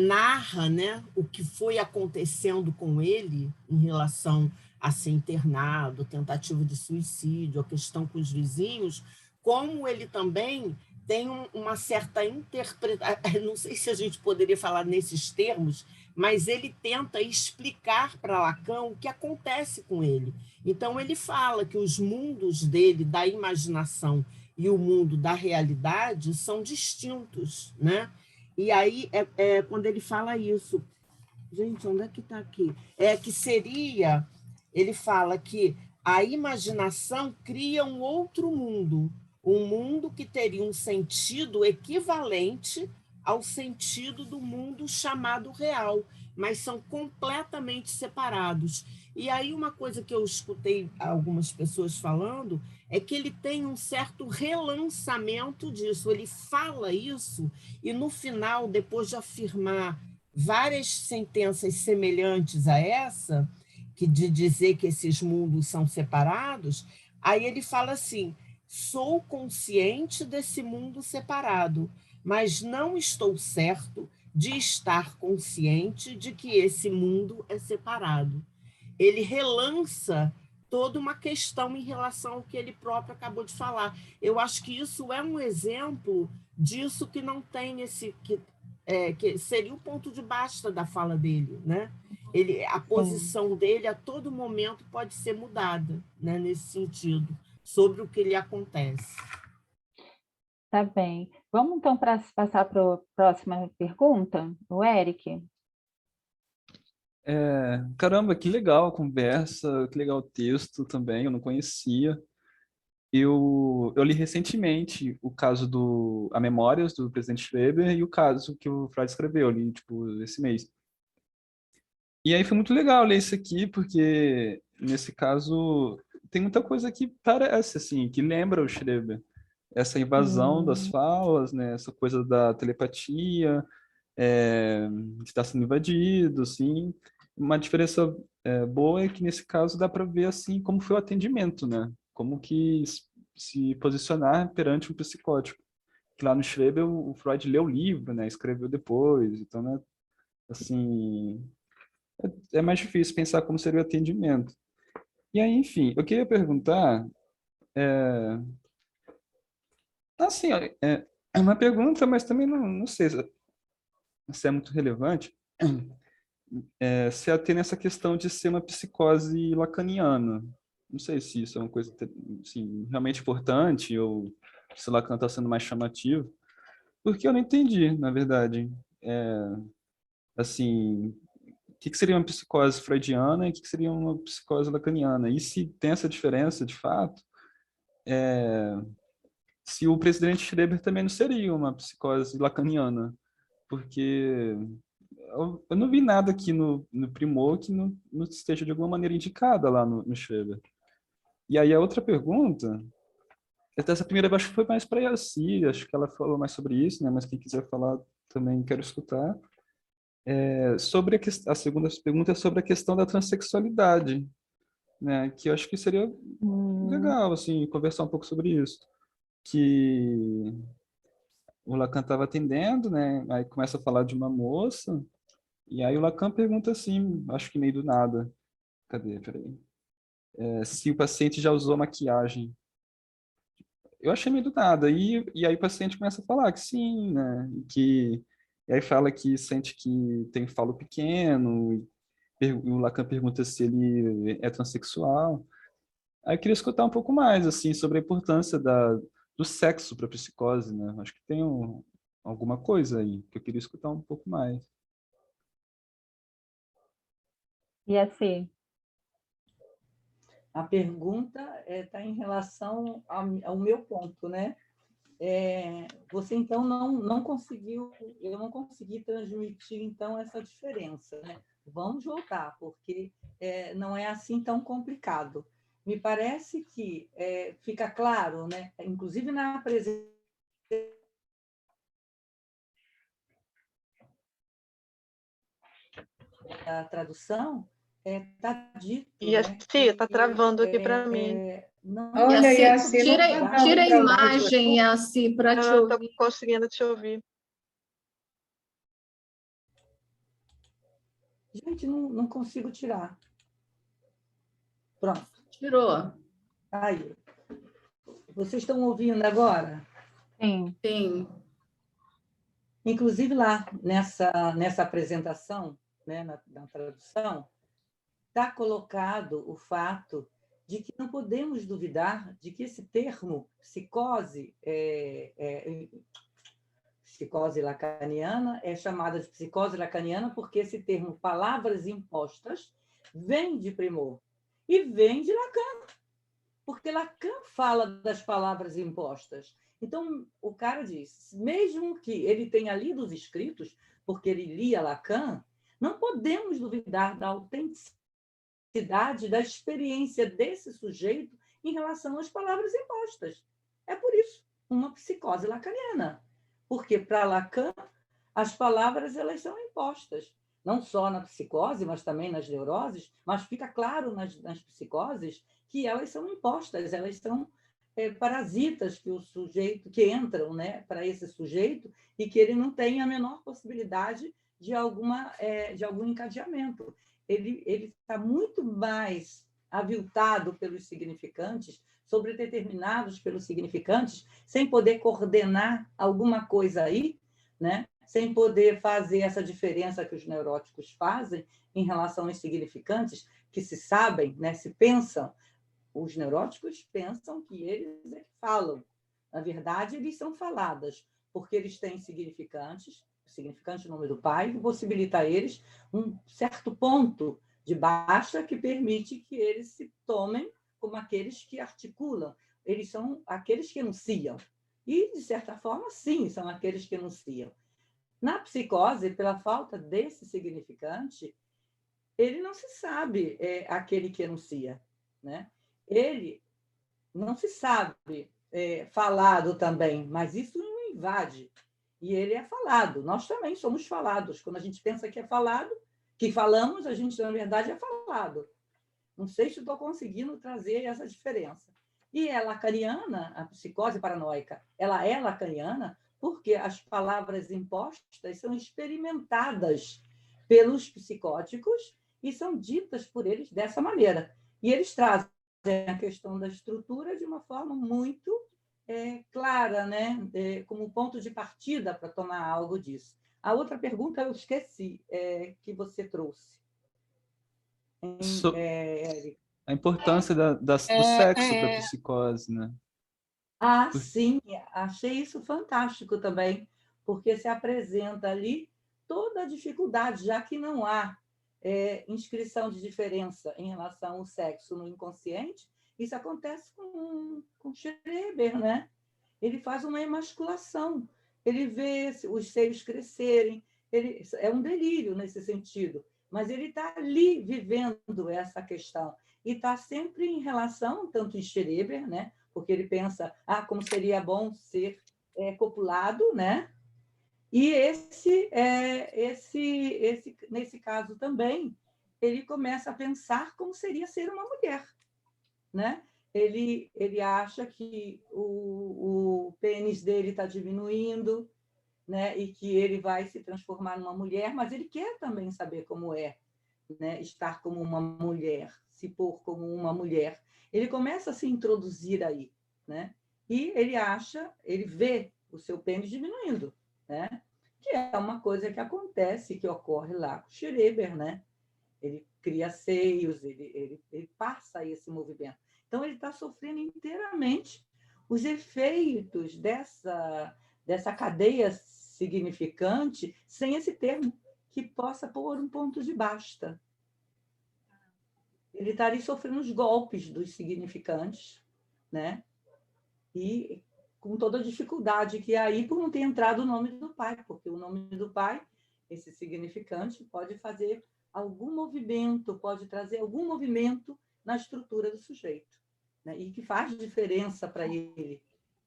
E: Narra, né, o que foi acontecendo com ele em relação a ser internado, tentativa de suicídio, a questão com os vizinhos, como ele também tem uma certa interpretação, não sei se a gente poderia falar nesses termos, mas ele tenta explicar para Lacan o que acontece com ele. Então, ele fala que os mundos dele, da imaginação e o mundo da realidade, são distintos, né? E aí, quando ele fala isso, gente, onde é que está aqui? Que seria, ele fala que a imaginação cria um outro mundo, um mundo que teria um sentido equivalente ao sentido do mundo chamado real, mas são completamente separados. E aí uma coisa que eu escutei algumas pessoas falando é que ele tem um certo relançamento disso, ele fala isso e no final, depois de afirmar várias sentenças semelhantes a essa, de dizer que esses mundos são separados, aí ele fala assim: sou consciente desse mundo separado, mas não estou certo de estar consciente de que esse mundo é separado. Ele relança toda uma questão em relação ao que ele próprio acabou de falar. Eu acho que isso é um exemplo disso que não tem que seria o ponto de basta da fala dele, né? A posição dele a todo momento pode ser mudada, né, nesse sentido, sobre o que lhe acontece.
B: Tá bem. Vamos, então, passar para a próxima pergunta, o Eric.
J: Caramba, que legal a conversa, que legal o texto também, eu não conhecia. Eu li recentemente o caso A Memórias, do presidente Schreber, e o caso que o Freud escreveu, li, esse mês. E aí foi muito legal ler isso aqui, porque, nesse caso, tem muita coisa que parece, assim, que lembra o Schreber. Essa invasão das falas, né? Essa coisa da telepatia, de estar sendo invadido, assim. uma diferença boa é que, nesse caso, dá para ver assim como foi o atendimento, né? Como que se posicionar perante um psicótico. Que lá no Schreber, o Freud leu o livro, né? Escreveu depois. Então, né? Assim, é mais difícil pensar como seria o atendimento. E aí, enfim, eu queria perguntar, assim, ó, é uma pergunta, mas também não sei se é muito relevante, se atém nessa questão de ser uma psicose lacaniana. Não sei se isso é uma coisa assim, realmente importante ou se Lacan está sendo mais chamativo, porque eu não entendi, na verdade. Assim, o que seria uma psicose freudiana e o que seria uma psicose lacaniana? E se tem essa diferença, de fato, se o presidente Schreber também não seria uma psicose lacaniana, porque eu não vi nada aqui no Primor que não esteja de alguma maneira indicada lá no Schreber. E aí a outra pergunta, essa primeira eu acho que foi mais para a Yassi, acho que ela falou mais sobre isso, né? Mas quem quiser falar também quero escutar. Sobre a segunda pergunta é sobre a questão da transexualidade, né? Que eu acho que seria legal, assim, conversar um pouco sobre isso. Que o Lacan estava atendendo, né? Aí começa a falar de uma moça, e aí o Lacan pergunta assim, acho que meio do nada. Cadê? Peraí. Se o paciente já usou maquiagem. Eu achei meio do nada. E aí o paciente começa a falar que sim, né? E aí fala que sente que tem falo pequeno, e o Lacan pergunta se ele é transexual. Aí eu queria escutar um pouco mais, assim, sobre a importância do sexo para a psicose, né? Acho que tem alguma coisa aí que eu queria escutar um pouco mais.
B: E assim,
C: A pergunta está em relação ao meu ponto, né? Você, então, não conseguiu, eu não consegui transmitir, então, essa diferença, né? Vamos voltar, porque não é assim tão complicado. Me parece que fica claro, né? Inclusive na apresentação da tradução, está dito,
D: E a
C: né,
D: está travando aqui para mim.
C: não
K: Olha, Yassi,
C: tira
K: a imagem, Yassi, para te
D: Não estou
K: ouvir.
D: conseguindo te ouvir.
C: Gente, não consigo tirar. Pronto.
K: Tirou.
C: Aí. Vocês estão ouvindo agora?
B: sim.
K: Sim.
C: Inclusive lá nessa apresentação, né, na tradução, está colocado o fato de que não podemos duvidar de que esse termo psicose psicose lacaniana é chamada de psicose lacaniana porque esse termo palavras impostas vem de Primor e vem de Lacan, porque Lacan fala das palavras impostas. Então, o cara diz, mesmo que ele tenha lido os escritos, porque ele lia Lacan, não podemos duvidar da autenticidade da experiência desse sujeito em relação às palavras impostas. É por isso, uma psicose lacaniana. Porque, para Lacan, as palavras elas são impostas. Não só na psicose, mas também nas neuroses, mas fica claro nas psicoses que elas são impostas, elas são parasitas que o sujeito que entram, né, para esse sujeito e que ele não tem a menor possibilidade de algum encadeamento. Ele está muito mais aviltado pelos significantes, sobredeterminados pelos significantes, sem poder coordenar alguma coisa aí, né? Sem poder fazer essa diferença que os neuróticos fazem em relação aos significantes, que se sabem, né, se pensam. Os neuróticos pensam que eles é que falam. Na verdade, eles são faladas, porque eles têm significantes, o significante nome do pai, que possibilita a eles um certo ponto de baixa que permite que eles se tomem como aqueles que articulam. Eles são aqueles que enunciam. E, de certa forma, sim, são aqueles que enunciam. Na psicose, pela falta desse significante, ele não se sabe aquele que enuncia, né? Ele não se sabe falado também, mas isso não invade. E ele é falado. Nós também somos falados. Quando a gente pensa que é falado, Que falamos, a gente, na verdade, é falado. Não sei se estou conseguindo trazer essa diferença. E é lacaniana, a psicose paranoica, ela é lacaniana porque as palavras impostas são experimentadas pelos psicóticos e são ditas por eles dessa maneira. E eles trazem a questão da estrutura de uma forma muito clara, né? Como ponto de partida para tomar algo disso. A outra pergunta eu esqueci, que você trouxe. Érica.
J: A importância do sexo para a psicose, né?
C: Sim, achei isso fantástico também, porque se apresenta ali toda a dificuldade, já que não há inscrição de diferença em relação ao sexo no inconsciente. Isso acontece com Schreber, né? Ele faz uma emasculação, ele vê os seios crescerem, é um delírio nesse sentido, mas ele está ali vivendo essa questão, e está sempre em relação, tanto em Schreber, né? Porque ele pensa, como seria bom ser copulado, né? E nesse caso também, ele começa a pensar como seria ser uma mulher, né? Ele acha que o pênis dele está diminuindo, né? E que ele vai se transformar numa mulher, mas ele quer também saber como é, né? Estar como uma mulher, se pôr como uma mulher. Ele começa a se introduzir aí, né? E ele vê o seu pênis diminuindo, né? Que é uma coisa que acontece, que ocorre lá com Schreber, né? Ele cria seios, ele passa esse movimento. Então, ele está sofrendo inteiramente os efeitos dessa cadeia significante, sem esse termo que possa pôr um ponto de basta. Ele está ali sofrendo os golpes dos significantes, né? E com toda a dificuldade que há aí por não ter entrado o nome do pai, porque o nome do pai, esse significante, pode fazer algum movimento, pode trazer algum movimento na estrutura do sujeito, né? E que faz diferença para ele,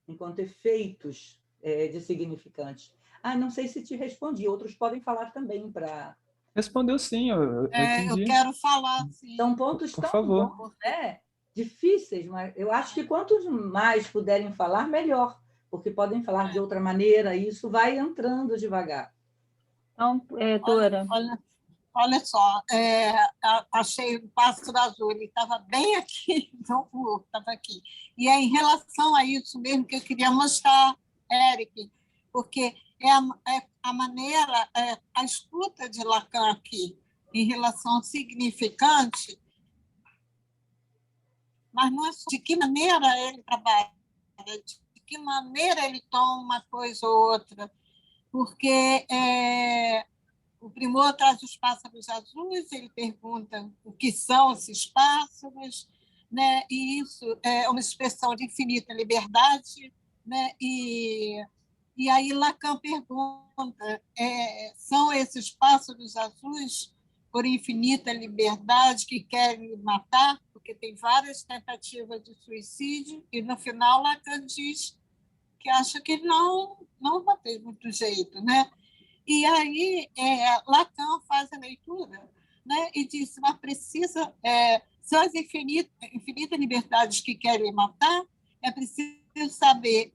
C: enquanto efeitos de significante. Não sei se te respondi, outros podem falar também para...
J: Respondeu sim, eu entendi.
F: Eu quero falar, sim.
C: São pontos
J: Por
C: tão
J: favor.
C: bons, né? Difíceis, mas eu acho que quantos mais puderem falar, melhor, porque podem falar de outra maneira, e isso vai entrando devagar.
B: Então, Dora.
F: Olha só, achei o Pássaro Azul, ele estava bem aqui, estava aqui. E é em relação a isso mesmo que eu queria mostrar, Eric, porque é a maneira, a escuta de Lacan aqui, em relação ao significante, mas não é só de que maneira ele trabalha, de que maneira ele toma uma coisa ou outra, porque o Primor traz os pássaros azuis, ele pergunta o que são esses pássaros, né? E isso é uma expressão de infinita liberdade, né? E aí Lacan pergunta, são esses pássaros azuis por infinita liberdade que querem me matar? Porque tem várias tentativas de suicídio, e no final Lacan diz que acha que não tem muito jeito, né? E aí Lacan faz a leitura, né? E diz, mas precisa, são as infinitas liberdades que querem matar, é preciso saber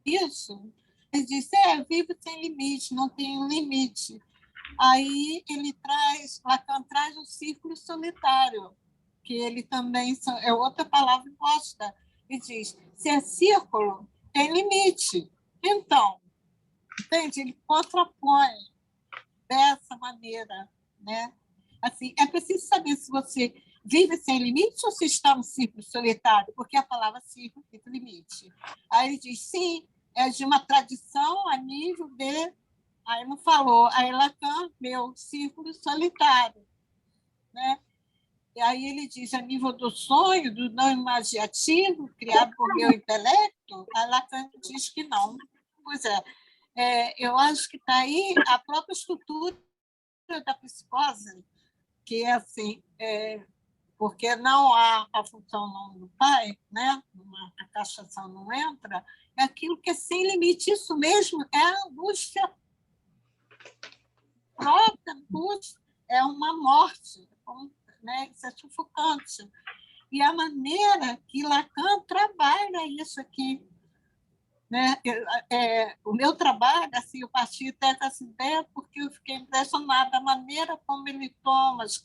F: isso. Ele diz, vivo sem limite, não tem um limite. Aí Lacan traz o círculo solitário, que ele também é outra palavra imposta. Ele diz, se é círculo, tem limite. Então, entende? Ele contrapõe dessa maneira, né? Assim, é preciso saber se você vive sem limite ou se está no círculo solitário, porque a palavra círculo tem limite. Aí ele diz, sim, é de uma tradição a nível de... Aí não falou, aí Lacan, meu círculo solitário, né? E aí ele diz, a nível do sonho, do não imaginativo, criado por meu intelecto, aí Lacan diz que não. Pois eu acho que está aí a própria estrutura da psicose, que é assim, porque não há a função do pai, né? A castração não entra, é aquilo que é sem limite. Isso mesmo é a angústia própria angústia é uma morte, né? Isso é sufocante. E a maneira que Lacan trabalha isso aqui, né? O meu trabalho, assim, eu parti dessa ideia porque eu fiquei impressionada da maneira como ele toma as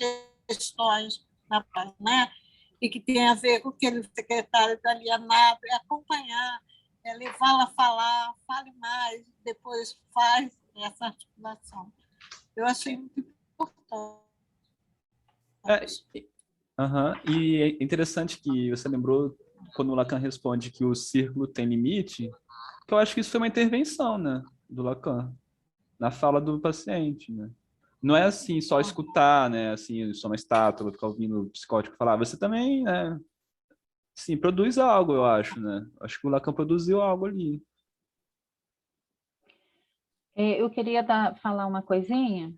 F: questões, né? E que tem a ver com aquele secretário do alienado, é acompanhar, é levá-la a falar, fale mais, depois faz essa articulação. Eu achei muito importante.
J: E é interessante que você lembrou, quando o Lacan responde que o círculo tem limite, que eu acho que isso foi uma intervenção, né, do Lacan, na fala do paciente, né? Não é assim, só escutar, né, assim, só uma estátua, ficar ouvindo o psicótico falar, você também, né, sim, produz algo, eu acho, né? Acho que o Lacan produziu algo ali.
B: Eu queria falar uma coisinha,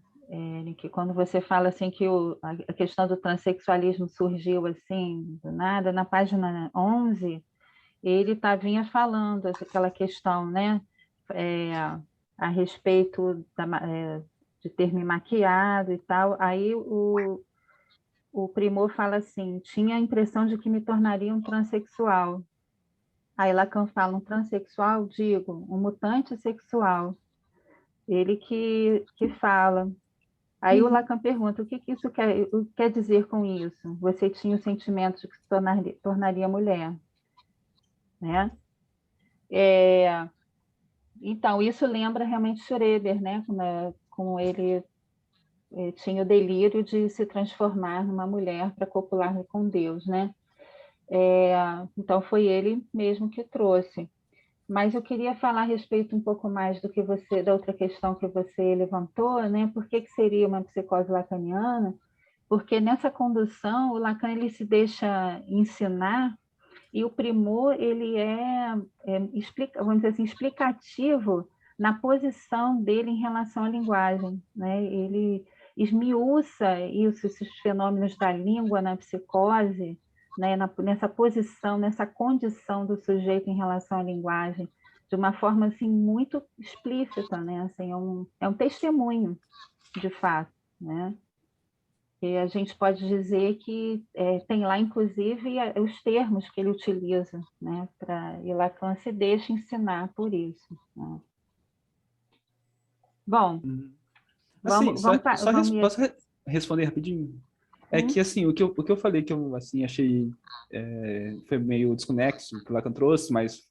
B: que quando você fala assim que a questão do transexualismo surgiu assim, do nada, na página 11, ele vinha falando aquela questão, né, a respeito de ter me maquiado e tal. Aí o Primor fala assim, tinha a impressão de que me tornaria um transexual. Aí Lacan fala, um transexual, digo, um mutante sexual. Ele que fala. Aí o Lacan pergunta, o que isso quer dizer com isso? Você tinha o sentimento de que se tornaria mulher, né? Então, isso lembra realmente Schreber, né? Como ele tinha o delírio de se transformar numa mulher para copular com Deus, né? Então, foi ele mesmo que trouxe. Mas eu queria falar a respeito um pouco mais da outra questão que você levantou, né? Por que seria uma psicose lacaniana? Porque nessa condução, o Lacan ele se deixa ensinar e o Primor ele vamos dizer assim, explicativo na posição dele em relação à linguagem, né? Ele esmiuça esses fenômenos da língua na psicose, né? Nessa posição, nessa condição do sujeito em relação à linguagem, de uma forma assim muito explícita, né? Assim, é um testemunho, de fato, né? E a gente pode dizer que tem lá, inclusive, os termos que ele utiliza, né? E Lacan se deixa ensinar por isso, né? Bom,
J: assim, posso responder rapidinho? É que, assim, o que eu falei que eu, assim, achei foi meio desconexo que o Lacan trouxe, mas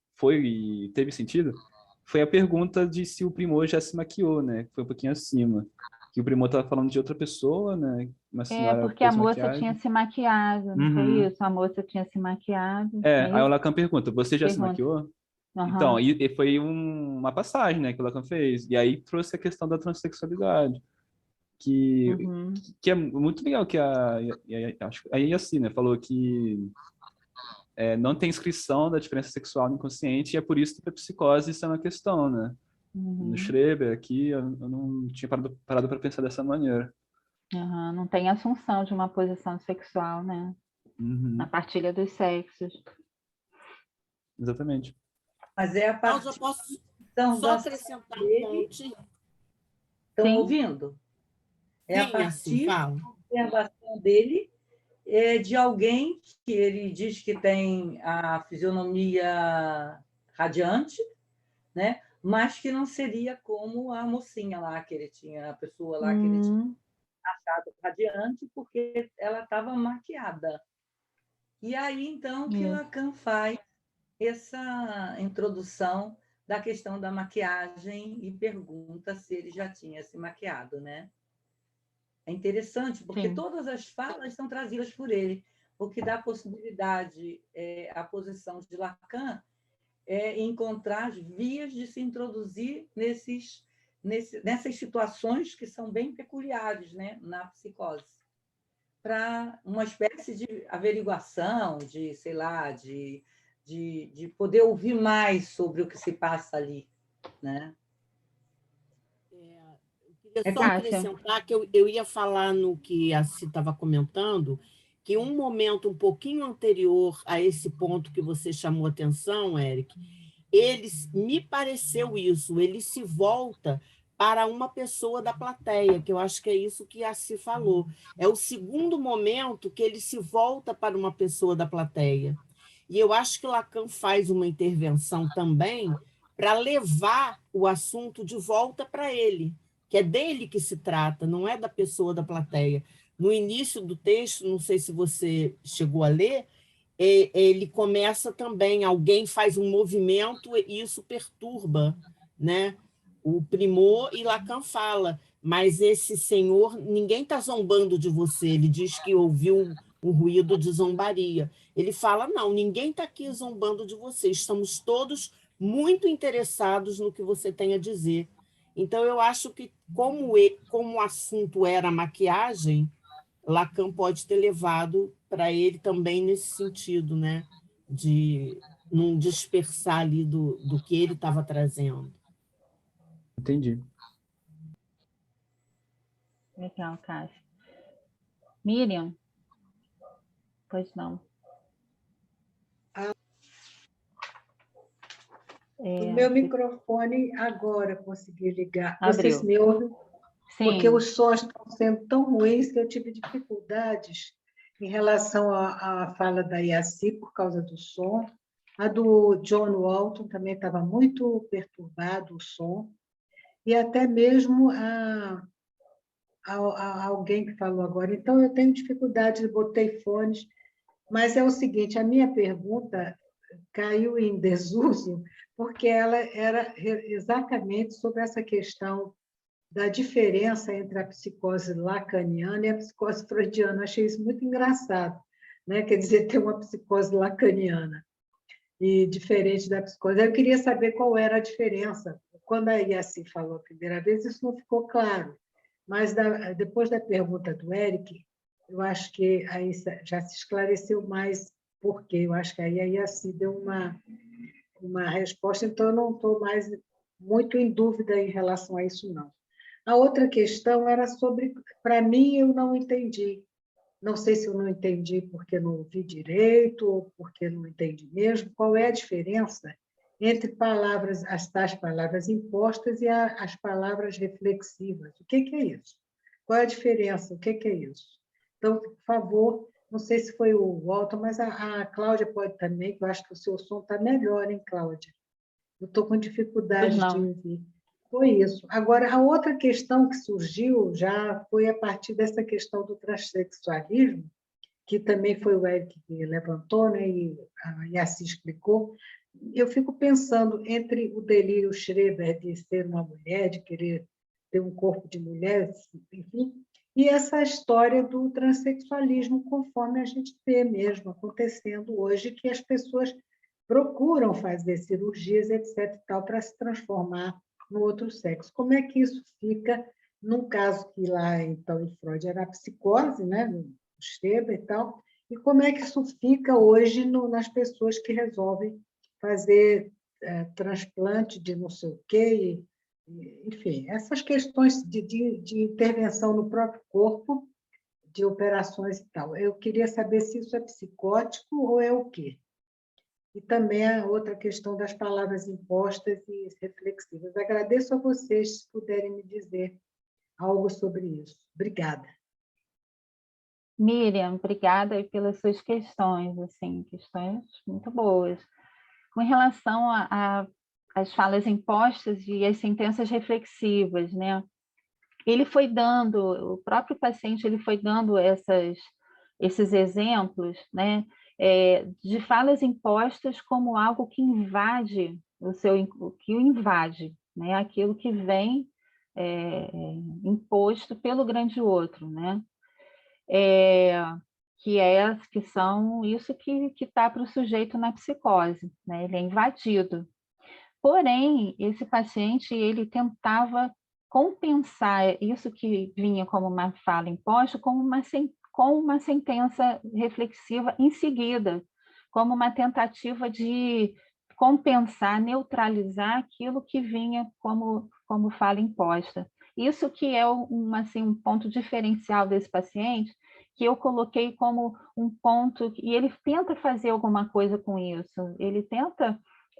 J: teve sentido, foi a pergunta de se o Primor já se maquiou, né? Foi um pouquinho acima. Que o Primor estava falando de outra pessoa, né? Uma senhora
B: porque a moça tinha se maquiado, não foi isso? A moça tinha se maquiado.
J: Aí o Lacan pergunta, você já se maquiou? Então, e foi uma passagem, né, que o Lacan fez. E aí trouxe a questão da transexualidade. Que é muito legal que a Yaci, né, falou que não tem inscrição da diferença sexual no inconsciente e é por isso que a psicose isso é uma questão, né? No Schreber aqui eu não tinha parado para pensar dessa maneira.
B: Não tem assunção de uma posição sexual, né? Na partilha dos sexos.
J: Exatamente.
C: Mas é a partir...
E: Eu posso só acrescentar um ponto.
C: Estão ouvindo? É a partir da observação dele de alguém que ele diz que tem a fisionomia radiante, né? Mas que não seria como a mocinha lá, que ele tinha, a pessoa lá que ele tinha achado radiante, porque ela estava maquiada. E aí, então, que Lacan faz essa introdução da questão da maquiagem e pergunta se ele já tinha se maquiado, né? É interessante, porque todas as falas são trazidas por ele, o que dá possibilidade à posição de Lacan encontrar vias de se introduzir nessas situações que são bem peculiares, né, na psicose, para uma espécie de averiguação, de, sei lá, de poder ouvir mais sobre o que se passa ali, né?
E: Eu queria só acrescentar que eu ia falar no que a Ci estava comentando, que um momento um pouquinho anterior a esse ponto que você chamou atenção, Eric, me pareceu isso, ele se volta para uma pessoa da plateia, que eu acho que é isso que a Si falou. É o segundo momento que ele se volta para uma pessoa da plateia. E eu acho que Lacan faz uma intervenção também para levar o assunto de volta para ele, que é dele que se trata, não é da pessoa da plateia. No início do texto, não sei se você chegou a ler, ele começa também, alguém faz um movimento e isso perturba, né, o Primor, e Lacan fala, mas esse senhor, ninguém está zombando de você, ele diz que ouviu um ruído de zombaria. Ele fala, não, ninguém está aqui zombando de você, estamos todos muito interessados no que você tem a dizer. Então, eu acho que, como o assunto era a maquiagem, Lacan pode ter levado para ele também nesse sentido, né? De não dispersar ali do que ele estava trazendo.
J: Entendi.
B: Legal, Cássia. Miriam? Pois não.
L: O meu microfone agora consegui ligar.
B: Abriu.
L: Vocês me ouvem?
B: Sim.
L: Porque os sons estão sendo tão ruins que eu tive dificuldades em relação à fala da Yaci por causa do som. A do John Walton também estava muito perturbado o som. E até mesmo alguém que falou agora. Então, eu tenho dificuldade, botei fones, mas é o seguinte, a minha pergunta caiu em desuso, porque ela era exatamente sobre essa questão da diferença entre a psicose lacaniana e a psicose freudiana. Eu achei isso muito engraçado, né? Quer dizer, ter uma psicose lacaniana e diferente da psicose. Eu queria saber qual era a diferença. Quando a Yaci falou a primeira vez, isso não ficou claro, mas depois da pergunta do Eric, eu acho que aí já se esclareceu mais por quê. Eu acho que aí a Yaci deu uma resposta, então eu não estou mais muito em dúvida em relação a isso, não. A outra questão era sobre, para mim, eu não entendi. Não sei se eu não entendi porque não ouvi direito ou porque não entendi mesmo. Qual é a diferença entre palavras, as tais palavras impostas e as palavras reflexivas? O que é isso? Qual é a diferença? O que é isso? Então, por favor, não sei se foi o Walter, mas a Cláudia pode também, que eu acho que o seu som está melhor, hein, Cláudia? Eu estou com dificuldade de ouvir. Foi isso. Agora, a outra questão que surgiu já foi a partir dessa questão do transexualismo, que também foi o Eric que levantou, né, e a Yaci explicou. Eu fico pensando entre o delírio Schreber de ser uma mulher, de querer ter um corpo de mulher, enfim, e essa história do transexualismo, conforme a gente vê mesmo acontecendo hoje, que as pessoas procuram fazer cirurgias, etc., para se transformar no outro sexo. Como é que isso fica num caso que lá, então, em Freud era a psicose, né, no Schreber e tal, e como é que isso fica hoje nas pessoas que resolvem fazer transplante de não sei o quê, enfim, essas questões de intervenção no próprio corpo, de operações e tal. Eu queria saber se isso é psicótico ou é o quê? E também a outra questão das palavras impostas e reflexivas. Agradeço a vocês se puderem me dizer algo sobre isso. Obrigada.
B: Miriam, obrigada pelas suas questões, assim, questões muito boas. Com relação às falas impostas e às sentenças reflexivas, né? Ele foi dando, o próprio paciente, ele foi dando esses exemplos, né? De falas impostas como algo que invade que o invade, né? Aquilo que vem imposto pelo grande outro, né? Que são isso que está para o sujeito na psicose, né? Ele é invadido. Porém, esse paciente, ele tentava compensar isso que vinha como uma fala imposta com uma sentença reflexiva em seguida, como uma tentativa de compensar, neutralizar aquilo que vinha como fala imposta. Isso que é um ponto diferencial desse paciente, que eu coloquei como um ponto, e ele tenta fazer alguma coisa com isso, ele tenta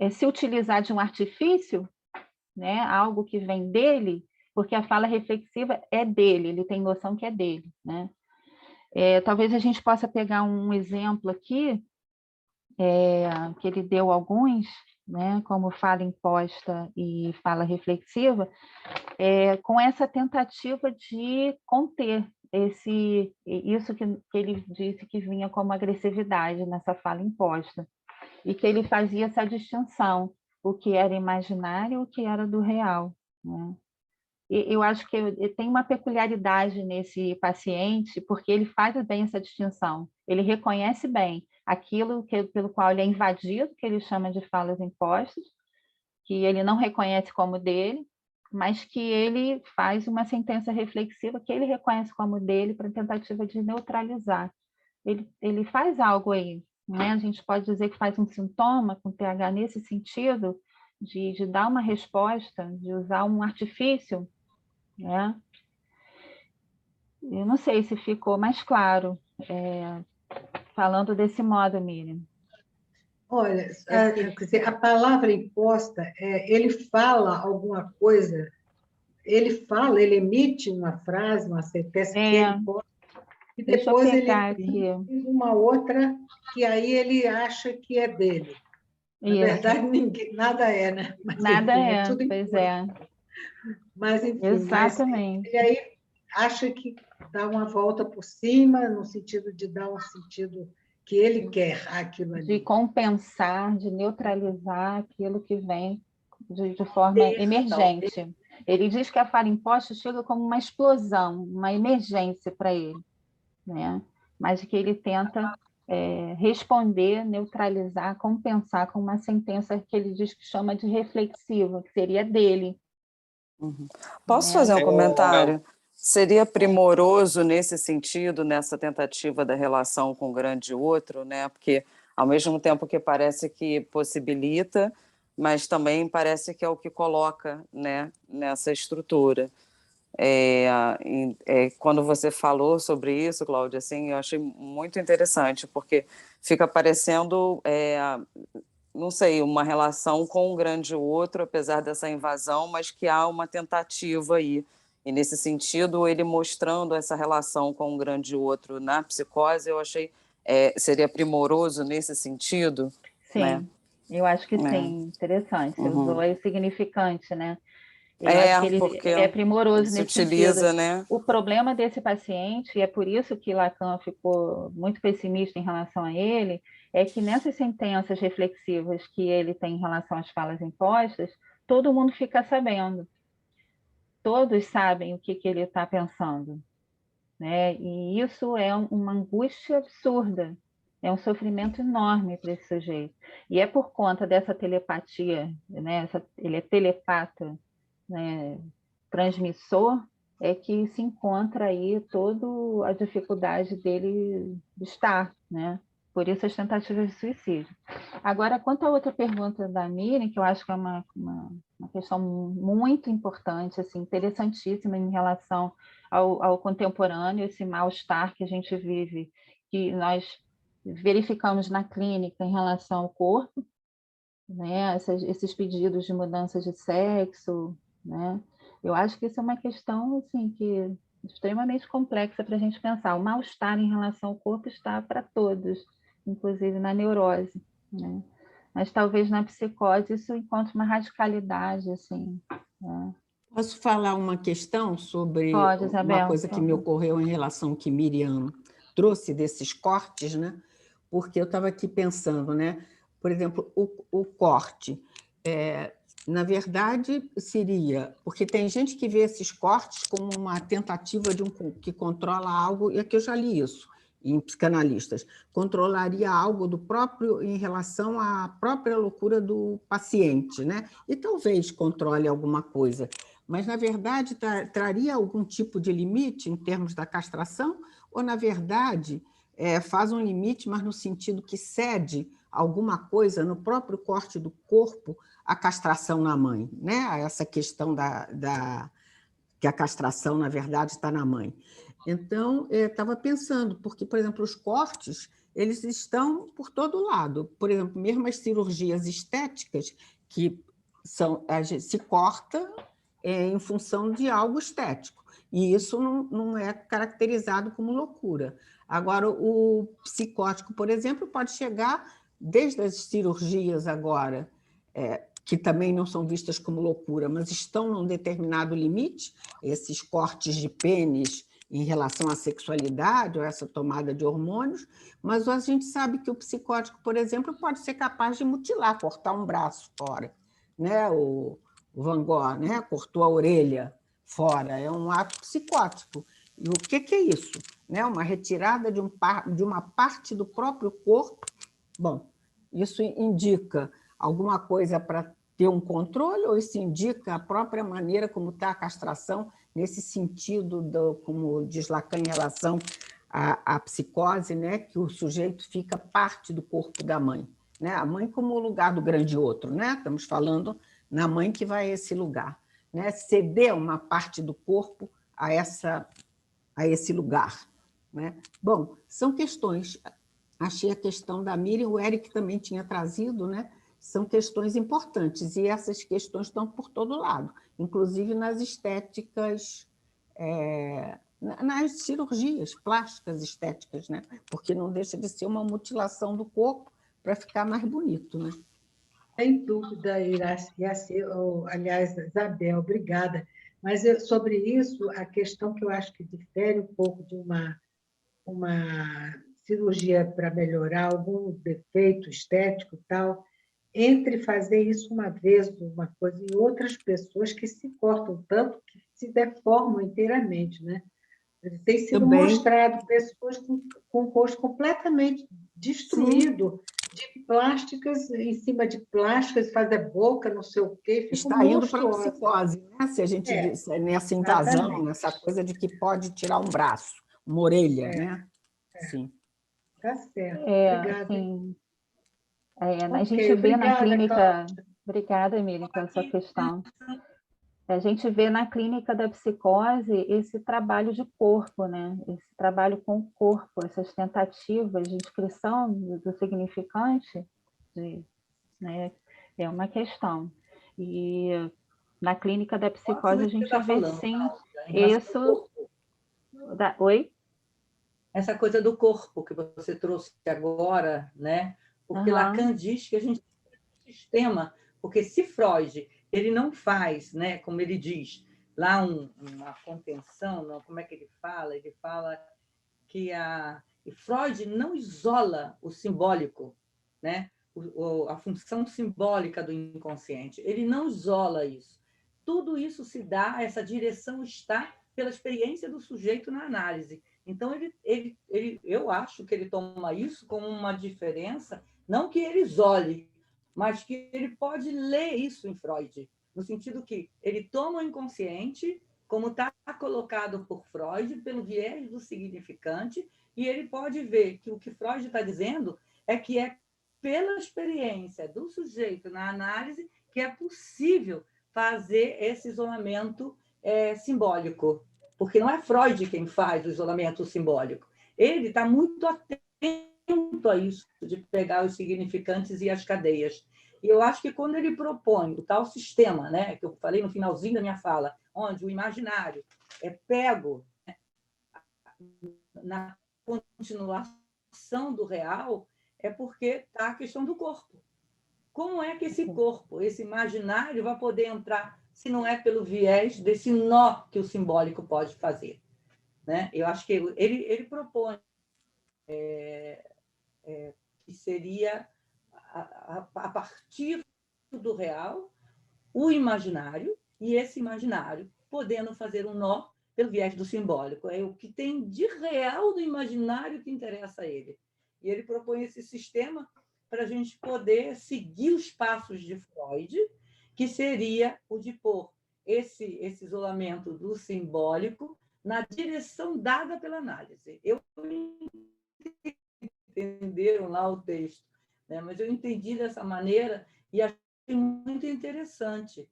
B: se utilizar de um artifício, né, algo que vem dele, porque a fala reflexiva é dele, ele tem noção que é dele, né? Talvez a gente possa pegar um exemplo aqui, que ele deu alguns, né, como fala imposta e fala reflexiva, com essa tentativa de conter isso que ele disse que vinha como agressividade nessa fala imposta, e que ele fazia essa distinção, o que era imaginário e o que era do real, né? Eu acho que tem uma peculiaridade nesse paciente, porque ele faz bem essa distinção. Ele reconhece bem aquilo pelo qual ele é invadido, que ele chama de falas impostas, que ele não reconhece como dele, mas que ele faz uma sentença reflexiva que ele reconhece como dele para tentativa de neutralizar. Ele faz algo aí, né? A gente pode dizer que faz um sintoma com TH nesse sentido, de dar uma resposta, de usar um artifício, né? Eu não sei se ficou mais claro, falando desse modo, Miriam.
L: Olha, quer dizer, a palavra imposta, ele fala alguma coisa, ele emite uma frase, uma sentença que é imposta, e depois ele diz uma outra que aí ele acha que é dele. Na verdade, nada é, né? Mas,
B: nada
L: enfim, tudo
B: pois
L: imposto.
B: é.
L: Mas, enfim,
B: exatamente.
L: Ele aí acha que dá uma volta por cima, no sentido de dar um sentido que ele quer aquilo ali.
B: De compensar, de neutralizar aquilo que vem de forma emergente. Ele diz que a fala imposta chega como uma explosão, uma emergência para ele, né? Mas que ele tenta responder, neutralizar, compensar com uma sentença que ele diz que chama de reflexiva, que seria dele.
M: Posso fazer um comentário? Seria primoroso nesse sentido, nessa tentativa da relação com o grande outro, né? Porque, ao mesmo tempo que parece que possibilita, mas também parece que é o que coloca, né, nessa estrutura. Quando você falou sobre isso, Cláudia, assim, eu achei muito interessante, porque fica parecendo, não sei, uma relação com o grande outro, apesar dessa invasão, mas que há uma tentativa aí. E, nesse sentido, ele mostrando essa relação com o grande outro na psicose, eu achei seria primoroso nesse sentido.
B: Sim, né? Eu acho que sim, interessante. Você usou aí significante, né? Eu acho que ele é primoroso nesse
M: utiliza,
B: sentido.
M: Né?
B: O problema desse paciente, e é por isso que Lacan ficou muito pessimista em relação a ele, é que nessas sentenças reflexivas que ele tem em relação às falas impostas, todo mundo fica sabendo. Todos sabem o que ele está pensando, né? E isso é uma angústia absurda, é um sofrimento enorme para esse sujeito. E é por conta dessa telepatia, né? Ele é telepata, né? Transmissor, é que se encontra aí toda a dificuldade dele de estar, né? Por isso as tentativas de suicídio. Agora, quanto à outra pergunta da Miriam, que eu acho que é uma questão muito importante, assim, interessantíssima em relação ao contemporâneo, esse mal-estar que a gente vive, que nós verificamos na clínica em relação ao corpo, né? Esses pedidos de mudança de sexo, né? Eu acho que isso é uma questão assim, que extremamente complexa para a gente pensar. O mal-estar em relação ao corpo está para todos, inclusive na neurose, né? Mas talvez na psicose isso encontre uma radicalidade, assim, né?
H: Posso falar uma questão sobre
B: Pode, Isabel,
H: uma coisa que me ocorreu em relação ao que Miriam trouxe desses cortes, né? Porque eu estava aqui pensando, né? Por exemplo, o corte, na verdade, seria... Porque tem gente que vê esses cortes como uma tentativa que controla algo, e aqui eu já li isso em psicanalistas, controlaria algo do próprio em relação à própria loucura do paciente, né? E talvez controle alguma coisa, mas, na verdade, traria algum tipo de limite em termos da castração, ou, na verdade, faz um limite, mas no sentido que cede alguma coisa no próprio corte do corpo à castração na mãe, né? Essa questão que a castração, na verdade, está na mãe. Então, eu estava pensando, porque, por exemplo, os cortes, eles estão por todo lado. Por exemplo, mesmo as cirurgias estéticas, que se corta em função de algo estético. E isso não é caracterizado como loucura. Agora, o psicótico, por exemplo, pode chegar desde as cirurgias agora, que também não são vistas como loucura, mas estão num determinado limite, esses cortes de pênis em relação à sexualidade ou essa tomada de hormônios, mas a gente sabe que o psicótico, por exemplo, pode ser capaz de mutilar, cortar um braço fora, né? O Van Gogh, né? Cortou a orelha fora, é um ato psicótico. E o que é isso? Né? Uma retirada de uma parte do próprio corpo. Bom, isso indica alguma coisa para ter um controle ou isso indica a própria maneira como está a castração nesse sentido, como diz Lacan em relação à psicose, né? Que o sujeito fica parte do corpo da mãe, né? A mãe como o lugar do grande outro, né? Estamos falando na mãe que vai a esse lugar, né? Ceder uma parte do corpo a esse lugar, né? Bom, são questões. Achei a questão da Miriam, o Eric também tinha trazido, né? São questões importantes, e essas questões estão por todo lado, inclusive nas estéticas, nas cirurgias plásticas estéticas, né? Porque não deixa de ser uma mutilação do corpo para ficar mais bonito, né?
L: Sem dúvida, Iraci, aliás, Isabel, obrigada. Mas sobre isso, a questão que eu acho que difere um pouco de uma cirurgia para melhorar algum defeito estético e tal, entre fazer isso uma vez, uma coisa, e outras pessoas que se cortam tanto que se deformam inteiramente, né? Tem sido
H: Também.
L: mostrado pessoas com o rosto completamente destruído, de plásticas em cima de plásticas, faz a boca, não sei o quê, fica
H: Está indo para a
L: monstruosa.
H: psicose, né? Se a gente nessa invasão,
L: exatamente.
H: nessa coisa de que pode tirar um braço, uma orelha, né? Sim.
L: Tá certo. Obrigada.
B: Sim. A
L: Ok,
B: gente vê na
L: obrigada,
B: clínica...
L: Cláudia.
B: Obrigada, Emília, pela sua questão. A gente vê na clínica da psicose esse trabalho de corpo, né? Esse trabalho com o corpo, essas tentativas de inscrição do significante, né? É uma questão. E na clínica da psicose a gente vê, sim, isso... Oi?
C: Essa coisa do corpo que você trouxe agora, né? Porque Lacan diz que a gente tem um sistema, porque se Freud ele não faz, né, como ele diz, lá uma contenção, não, como é que ele fala? Ele fala que Freud não isola o simbólico, né? A função simbólica do inconsciente. Ele não isola isso. Tudo isso se dá, essa direção está pela experiência do sujeito na análise. Então, eu acho que ele toma isso como uma diferença, não que ele isole, mas que ele pode ler isso em Freud, no sentido que ele toma o inconsciente, como está colocado por Freud, pelo viés do significante, e ele pode ver que o que Freud está dizendo é que é pela experiência do sujeito na análise que é possível fazer esse isolamento simbólico, porque não é Freud quem faz o isolamento simbólico. Ele está muito atento a isso, de pegar os significantes e as cadeias. E eu acho que quando ele propõe o tal sistema, né, que eu falei no finalzinho da minha fala, onde o imaginário é pego, né, na continuação do real, é porque está a questão do corpo. Como é que esse corpo, esse imaginário, vai poder entrar se não é pelo viés desse nó que o simbólico pode fazer? Né? Eu acho que ele propõe que seria, a partir do real, o imaginário, e esse imaginário podendo fazer um nó pelo viés do simbólico. É o que tem de real do imaginário que interessa a ele. E ele propõe esse sistema para a gente poder seguir os passos de Freud, que seria o de pôr esse isolamento do simbólico na direção dada pela análise. Entenderam lá o texto, né? Mas eu entendi dessa maneira e achei muito interessante.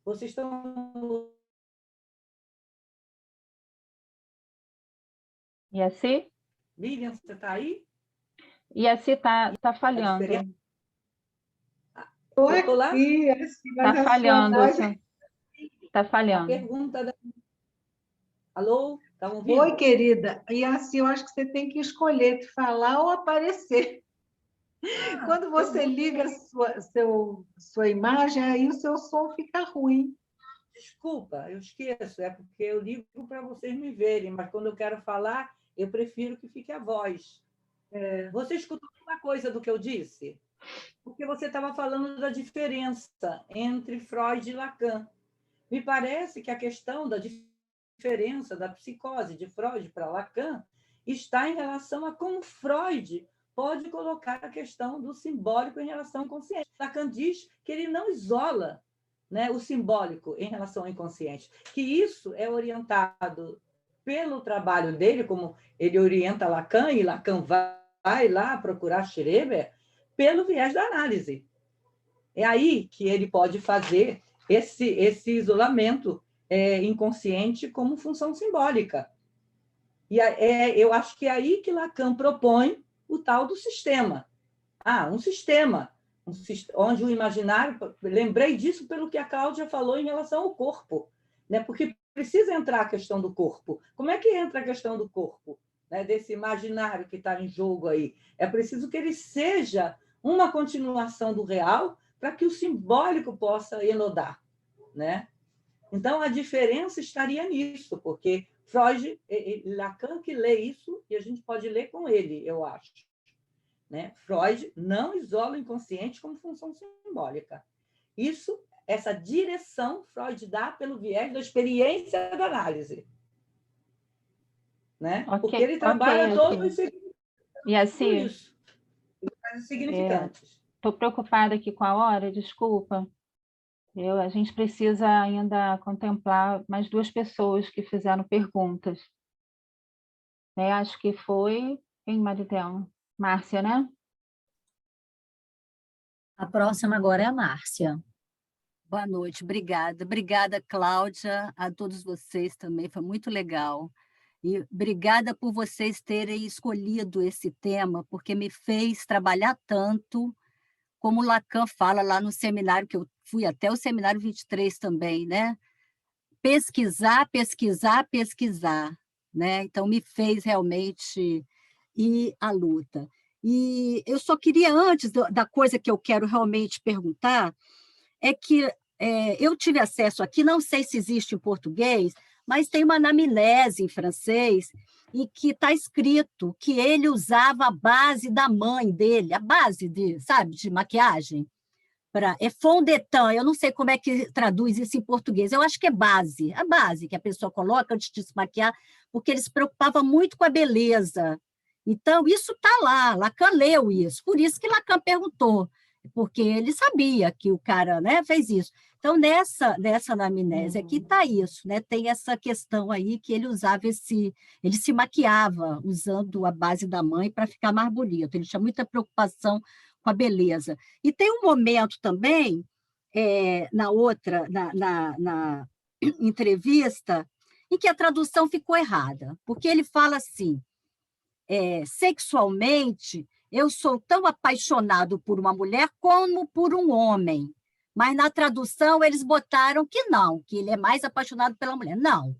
C: Vocês estão...
B: E assim?
C: Miriam, você está aí?
B: E assim está falhando.
L: Estou aqui,
B: está falhando. Está falhando.
C: A pergunta da... Alô? Está ouvindo?
L: Oi, querida. E assim, eu acho que você tem que escolher falar ou aparecer. Quando você liga sua imagem, aí o seu som fica ruim.
C: Desculpa, eu esqueço, é porque eu ligo para vocês me verem, mas quando eu quero falar, eu prefiro que fique a voz. Você escutou uma coisa do que eu disse? Porque você estava falando da diferença entre Freud e Lacan. Me parece que a questão da diferença da psicose de Freud para Lacan está em relação a como Freud pode colocar a questão do simbólico em relação ao consciente. Lacan diz que ele não isola, né, o simbólico em relação ao inconsciente, que isso é orientado pelo trabalho dele, como ele orienta Lacan, e Lacan vai lá procurar Schreber, pelo viés da análise. É aí que ele pode fazer esse isolamento inconsciente como função simbólica. E eu acho que é aí que Lacan propõe o tal do sistema. Um sistema onde o imaginário... Lembrei disso pelo que a Cláudia falou em relação ao corpo, né? Porque precisa entrar a questão do corpo. Como é que entra a questão do corpo, né? Desse imaginário que está em jogo aí? É preciso que ele seja uma continuação do real para que o simbólico possa enodar, né? Então, a diferença estaria nisso, porque Freud, Lacan que lê isso, e a gente pode ler com ele, eu acho. Né? Freud não isola o inconsciente como função simbólica. Essa direção, Freud dá pelo viés da experiência da análise. Né? Porque ele trabalha todos os significantes.
B: Estou preocupada aqui com a hora, desculpa. A gente precisa ainda contemplar mais 2 pessoas que fizeram perguntas. Acho que foi... Quem, Maritel? Márcia, né?
A: A próxima agora é a Márcia.
N: Boa noite, obrigada. Obrigada, Cláudia, a todos vocês também, foi muito legal. E obrigada por vocês terem escolhido esse tema, porque me fez trabalhar tanto, como Lacan fala lá no seminário, que eu fui até o seminário 23 também, né? Pesquisar, pesquisar, pesquisar, né? Então, me fez realmente ir à luta. E eu só queria, antes da coisa que eu quero realmente perguntar, é que eu tive acesso aqui, não sei se existe em português, mas tem uma anamnese em francês, e que está escrito que ele usava a base da mãe dele, a base de maquiagem, é fond de teint, eu não sei como é que traduz isso em português, eu acho que é base, a base que a pessoa coloca antes de se maquiar, porque ele se preocupava muito com a beleza. Então, isso está lá, Lacan leu isso, por isso que Lacan perguntou, porque ele sabia que o cara, né, fez isso. Então, nessa anamnese aqui está isso, né? Tem essa questão aí que ele usava ele se maquiava usando a base da mãe para ficar mais bonito, ele tinha muita preocupação com a beleza. E tem um momento também, na entrevista, em que a tradução ficou errada, porque ele fala assim, sexualmente, eu sou tão apaixonado por uma mulher como por um homem. Mas na tradução eles botaram que não, que ele é mais apaixonado pela mulher. Não,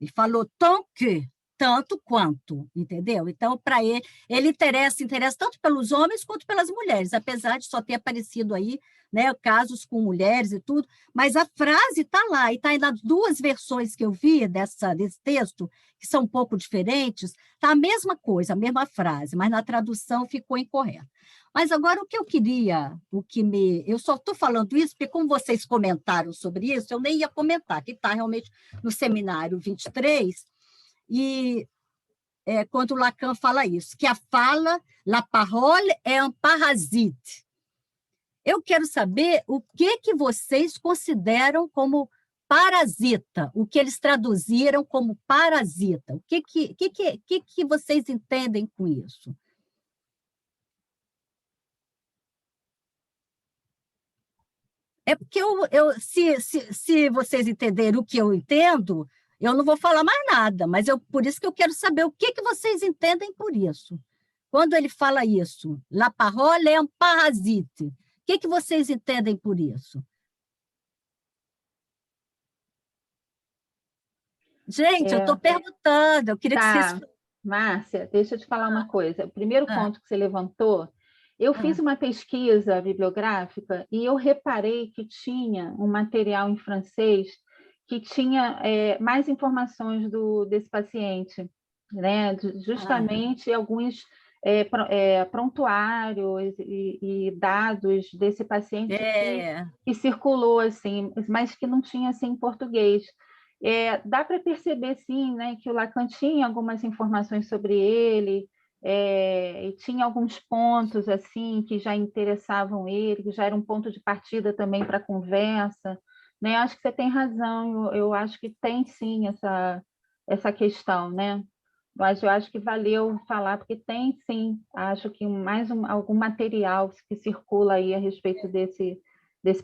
N: ele falou tanto quanto, entendeu? Então, para ele interessa tanto pelos homens quanto pelas mulheres, apesar de só ter aparecido aí, né, casos com mulheres e tudo, mas a frase está lá, e está nas 2 versões que eu vi desse texto, que são um pouco diferentes, está a mesma coisa, a mesma frase, mas na tradução ficou incorreta. Mas agora o que eu queria, eu só estou falando isso porque como vocês comentaram sobre isso, eu nem ia comentar, que está realmente no seminário 23, e quando Lacan fala isso, que a fala, la parole est un parasite. Eu quero saber o que vocês consideram como parasita, o que eles traduziram como parasita. O que vocês entendem com isso? É porque se vocês entenderem o que eu entendo, eu não vou falar mais nada, mas por isso que eu quero saber o que vocês entendem por isso. Quando ele fala isso, la parole est un parasite, o que vocês entendem por isso?
A: Gente, eu estou perguntando, eu queria que vocês...
B: Márcia, deixa eu te falar uma coisa. O primeiro ponto que você levantou, eu fiz uma pesquisa bibliográfica e eu reparei que tinha um material em francês que tinha mais informações desse paciente, né? Justamente alguns prontuários e dados desse paciente que circulou, assim, mas que não tinha assim, em português. Dá para perceber, sim, né, que o Lacan tinha algumas informações sobre ele, e tinha alguns pontos assim que já interessavam ele, que já era um ponto de partida também para a conversa. Né? Acho que você tem razão, eu acho que tem, sim, essa questão, né? Mas eu acho que valeu falar, porque tem, sim, acho que algum material que circula aí a respeito desse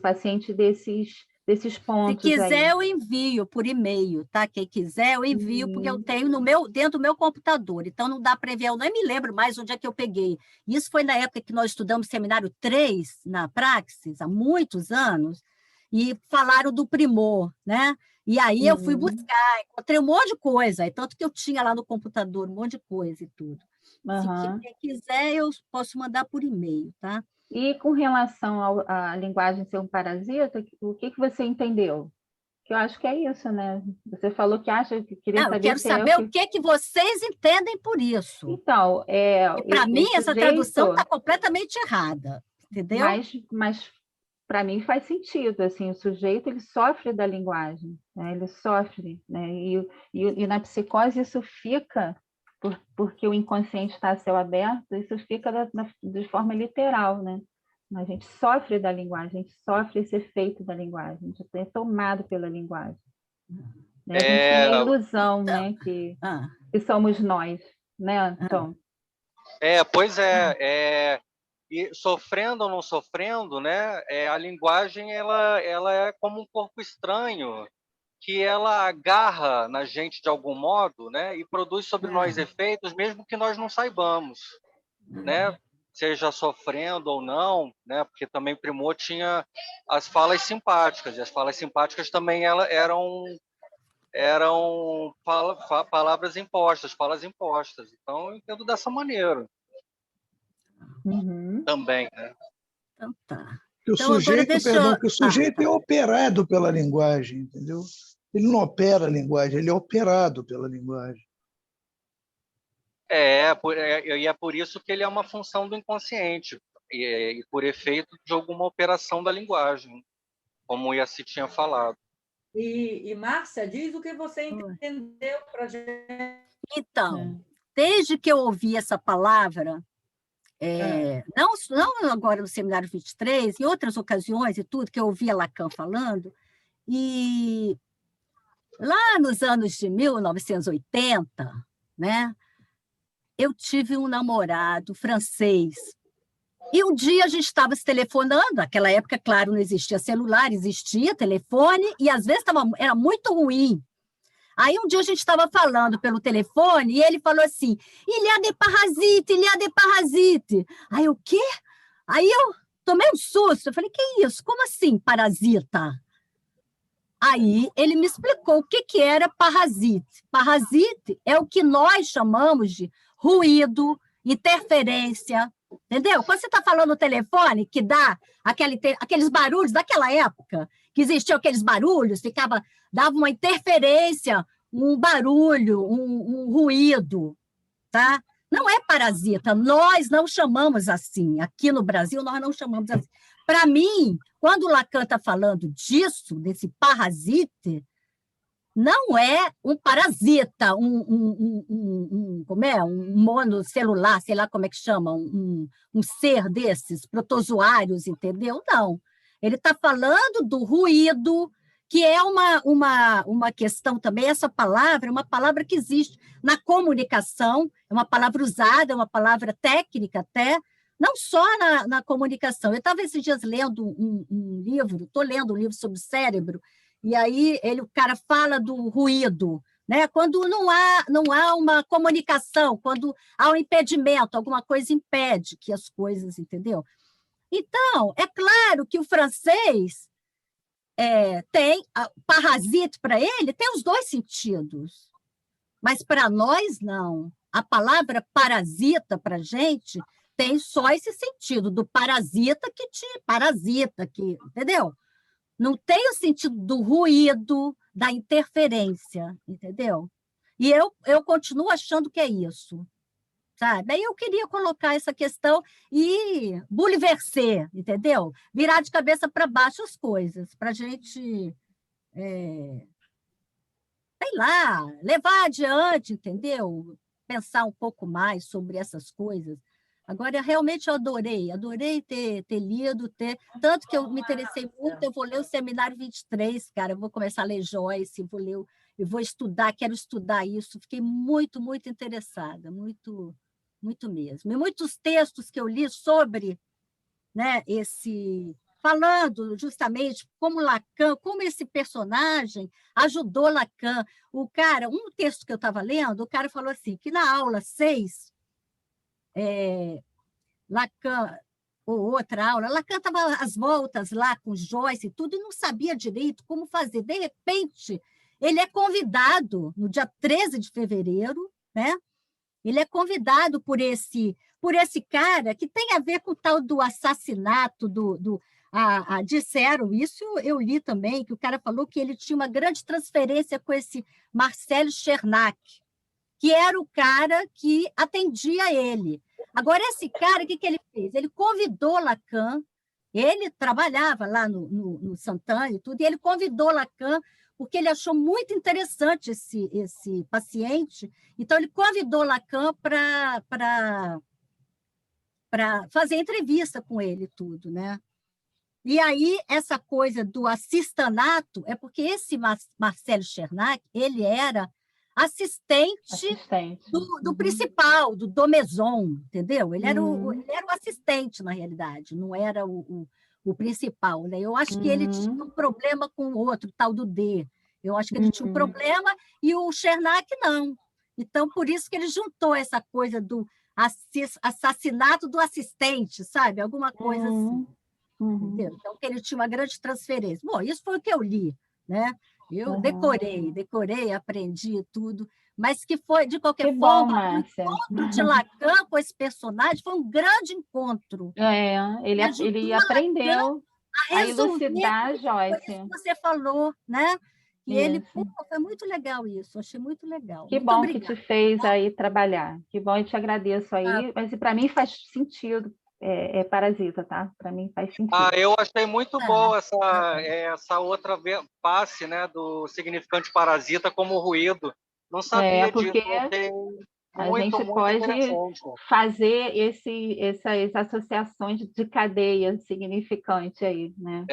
B: paciente, desses pontos.
N: Se quiser,
B: aí.
N: eu envio por e-mail, tá? Quem quiser, eu envio, porque eu tenho dentro do meu computador, então não dá para ver, eu nem me lembro mais onde é que eu peguei. Isso foi na época que nós estudamos seminário 3 na Praxis, há muitos anos, e falaram do primor, né? E aí eu fui buscar, encontrei um monte de coisa, tanto que eu tinha lá no computador um monte de coisa e tudo. Se quem quiser, eu posso mandar por e-mail, tá?
B: E com relação à linguagem ser um parasita, o que você entendeu? Que eu acho que é isso, né? Você falou que queria saber...
N: Eu quero saber o que vocês entendem por isso.
B: Então,
N: para mim, essa tradução está completamente errada, entendeu?
B: Mas para mim faz sentido, assim, o sujeito ele sofre da linguagem, né? Ele sofre, né? E na psicose isso fica, porque o inconsciente está a céu aberto, isso fica de forma literal, né? A gente sofre da linguagem, a gente sofre esse efeito da linguagem, a gente é tomado pela linguagem. Né? A gente tem a ilusão, né, que somos nós, né, Tom?
G: Pois é. E sofrendo ou não sofrendo, né? A linguagem ela é como um corpo estranho que ela agarra na gente de algum modo, né? E produz sobre nós efeitos, mesmo que nós não saibamos, né? Seja sofrendo ou não, né? Porque também Primor tinha as falas simpáticas, e as falas simpáticas também eram palavras impostas, falas impostas. Então, eu entendo dessa maneira. Também, né?
N: Então, tá.
O: Que o sujeito é operado pela linguagem, entendeu? Ele não opera a linguagem, ele é operado pela linguagem.
G: E é por isso que ele é uma função do inconsciente, e por efeito de alguma operação da linguagem, como o Iaci tinha falado.
C: E Márcia, diz o que você entendeu para a gente.
N: Então, desde que eu ouvi essa palavra, não agora no Seminário 23, em outras ocasiões e tudo, que eu ouvia Lacan falando, e lá nos anos de 1980, né, eu tive um namorado francês. E um dia a gente estava se telefonando, naquela época, claro, não existia celular, existia telefone, e às vezes era muito ruim. Aí um dia a gente estava falando pelo telefone, e ele falou assim, il y a des parasites. Aí o quê? Aí eu tomei um susto, eu falei, que isso? Como assim, parasita? Aí ele me explicou o que era parasite. Parasite é o que nós chamamos de ruído, interferência, entendeu? Quando você está falando no telefone, que dá aqueles barulhos daquela época, que existiam aqueles barulhos, dava uma interferência, um barulho, um ruído, tá? Não é parasita, nós não chamamos assim. Aqui no Brasil, nós não chamamos assim. Para mim, quando o Lacan está falando disso, desse parasite, não é um parasita, como é? Um monocelular, sei lá como é que chama, um ser desses, protozoários, entendeu? Não. Ele está falando do ruído, que é uma questão também, essa palavra é uma palavra que existe na comunicação, é uma palavra usada, é uma palavra técnica até, não só na comunicação. Eu estava esses dias lendo um livro, estou lendo um livro sobre o cérebro, e aí o cara fala do ruído, né? Quando não há uma comunicação, quando há um impedimento, alguma coisa impede que as coisas, entendeu? Então, é claro que o francês tem parasita para ele, tem os dois sentidos. Mas para nós, não. A palavra parasita, para a gente, tem só esse sentido do parasita que te parasita, entendeu? Não tem o sentido do ruído, da interferência, entendeu? E eu continuo achando que é isso, sabe? Aí eu queria colocar essa questão e bouleverser, entendeu? Virar de cabeça para baixo as coisas, para a gente, sei lá, levar adiante, entendeu? Pensar um pouco mais sobre essas coisas. Agora, realmente eu adorei ter lido, tanto que eu me interessei muito, eu vou ler o Seminário 23, cara, eu vou começar a ler Joyce, eu vou estudar, quero estudar isso, fiquei muito, muito interessada, muito, muito mesmo. E muitos textos que eu li sobre, né, falando justamente como Lacan, como esse personagem ajudou Lacan. Um texto que eu estava lendo, o cara falou assim, que na aula 6, Lacan, ou outra aula, Lacan estava às voltas lá com Joyce e tudo, e não sabia direito como fazer. De repente, ele é convidado, no dia 13 de fevereiro, né? Ele é convidado por esse cara que tem a ver com o tal do assassinato disseram isso, eu li também, que o cara falou que ele tinha uma grande transferência com esse Marcel Chernak, que era o cara que atendia ele. Agora, esse cara, o que ele fez? Ele convidou Lacan, ele trabalhava lá no Santana e tudo, e ele convidou Lacan, porque ele achou muito interessante esse paciente, então ele convidou Lacan para fazer entrevista com ele tudo, né? E aí, essa coisa do assistanato, é porque esse Marcel Chernak, ele era assistente. Do principal, do Domaison, entendeu? Ele era o assistente, na realidade, não era o principal, né? Eu acho que ele tinha um problema com o outro, tal do D. Eu acho que ele tinha um problema e o Chernak não. Então, por isso que ele juntou essa coisa do assassinato do assistente, sabe? Alguma coisa assim. Entendeu? Então, que ele tinha uma grande transferência. Bom, isso foi o que eu li, né? Eu decorei, aprendi tudo, mas que foi, de qualquer forma, o encontro de Lacan com esse personagem foi um grande encontro.
B: Ele aprendeu a elucidar Joyce.
N: Que você falou, né? E ele, foi muito legal isso, achei muito legal.
B: Que
N: muito
B: bom
N: obrigada.
B: Que te fez aí trabalhar. Que bom, eu te agradeço aí. Mas para mim faz sentido. Parasita, tá? Para mim faz sentido.
G: Eu achei muito boa essa outra passe, né, do significante parasita como ruído. Não sabia
B: porque
G: disso.
B: A gente pode fazer essas associações de cadeia significante aí, né?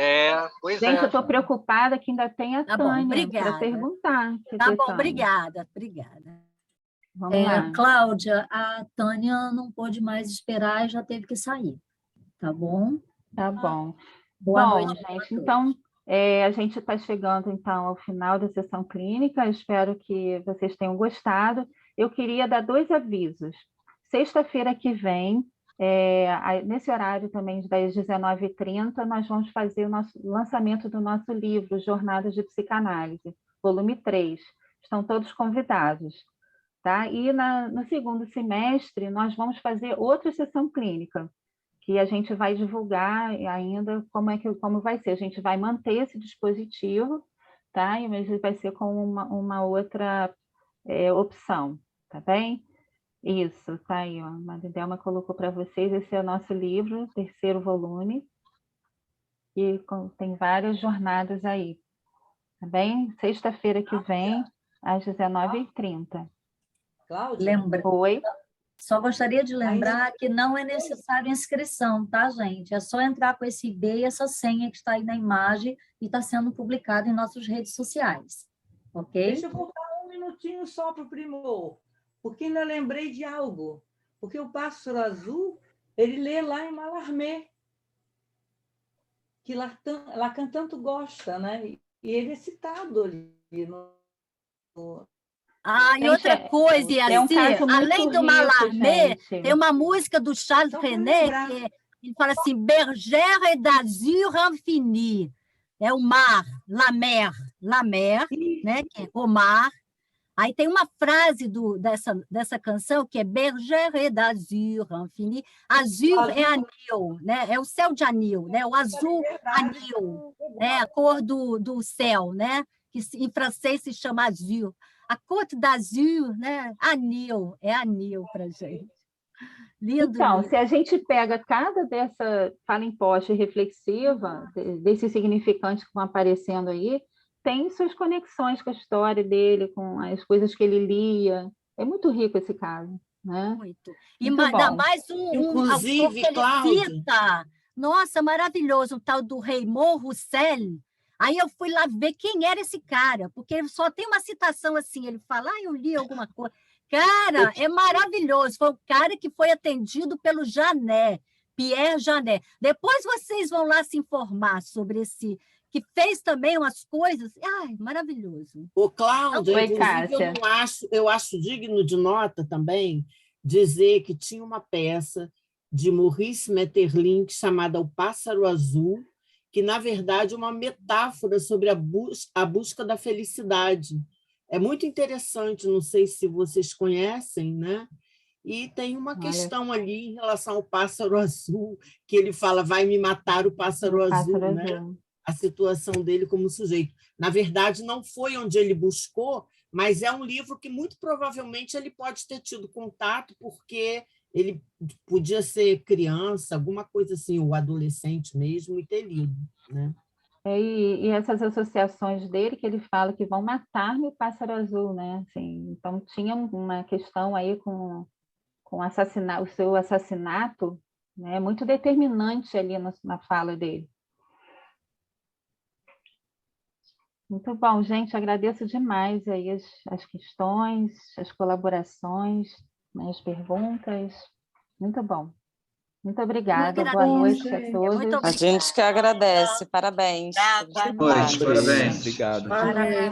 B: Gente, eu estou preocupada que ainda tem a Tânia para perguntar.
N: Tá bom, obrigada.
B: Vamos lá.
A: Cláudia, a Tânia não pôde mais esperar e já teve que sair, tá bom?
B: Tá bom.
A: Boa noite,
B: gente. Então, a gente está chegando então ao final da sessão clínica. Eu espero que vocês tenham gostado. Eu queria dar 2 avisos. Sexta-feira que vem, nesse horário também, das 19h30, nós vamos fazer o nosso lançamento do nosso livro, Jornadas de Psicanálise, volume 3. Estão todos convidados. Tá? E no segundo semestre, nós vamos fazer outra sessão clínica, que a gente vai divulgar ainda como vai ser. A gente vai manter esse dispositivo, tá? Mas vai ser com uma outra opção, tá bem? Isso, tá aí, ó. A Maridelma colocou para vocês, esse é o nosso livro, 3º volume, e tem várias jornadas aí, tá bem? Sexta-feira que vem, às 19h30.
C: Cláudia?
B: Oi.
A: Só gostaria de lembrar que não é necessário inscrição, tá, gente? É só entrar com esse ID e essa senha que está aí na imagem e está sendo publicado em nossas redes sociais, ok?
C: Deixa eu voltar um minutinho só para o Primor, porque ainda lembrei de algo. Porque o Pássaro Azul, ele lê lá em Mallarmé, que Lacan tanto gosta, né? E ele é citado ali no
N: e outra coisa, além do Mallarmé, tem uma música do Charles Trenet, que ele fala assim, Bergère d'Azur Infini, é o mar, la mer, né? Que é o mar. Aí tem uma frase dessa canção que é Bergère d'azur, infini. Azur é anil, né? É o céu de anil, né? O azul anil, né? A cor do céu, né? Que em francês se chama azur. A Côte d'Azur, né? Anil, é anil para gente. Lindo.
B: Então,
N: lindo.
B: se a gente pega cada dessa fala imposta e reflexiva, desses significantes que vão aparecendo aí, tem suas conexões com a história dele, com as coisas que ele lia. É muito rico esse caso, né?
N: Muito. E
B: muito
N: ainda
B: bom.
N: mais um
E: Inclusive,
N: autor que ele
E: Cláudia,
N: cita. Nossa, maravilhoso, o tal do Raymond Roussel. Aí eu fui lá ver quem era esse cara, porque ele só tem uma citação assim, ele fala, eu li alguma coisa. Cara, é maravilhoso. Foi o cara que foi atendido pelo Janet, Pierre Janet. Depois vocês vão lá se informar sobre esse, que fez também umas coisas. Ai, maravilhoso.
E: Ô, Cláudia,
B: Oi,
E: inclusive,
B: Cássia.
E: eu acho digno de nota também dizer que tinha uma peça de Maurice Maeterlinck chamada O Pássaro Azul, que, na verdade, é uma metáfora sobre a busca da felicidade. É muito interessante, não sei se vocês conhecem, né? E tem uma questão ali em relação ao pássaro azul, que ele fala, vai me matar o pássaro azul, né? A situação dele como sujeito. Na verdade, não foi onde ele buscou, mas é um livro que muito provavelmente ele pode ter tido contato, porque ele podia ser criança, alguma coisa assim, ou adolescente mesmo, e ter lido, né?
B: E essas associações dele, que ele fala que vão matar-me o pássaro azul, né? Assim, então, tinha uma questão aí com o seu assassinato, né? Muito determinante ali na fala dele. Muito bom, gente, agradeço demais aí as questões, as colaborações, né, as perguntas. Muito bom. Muito obrigada, boa noite a todos.
M: A gente que agradece, parabéns.
J: Boa noite, parabéns. Obrigado.
N: Parabéns.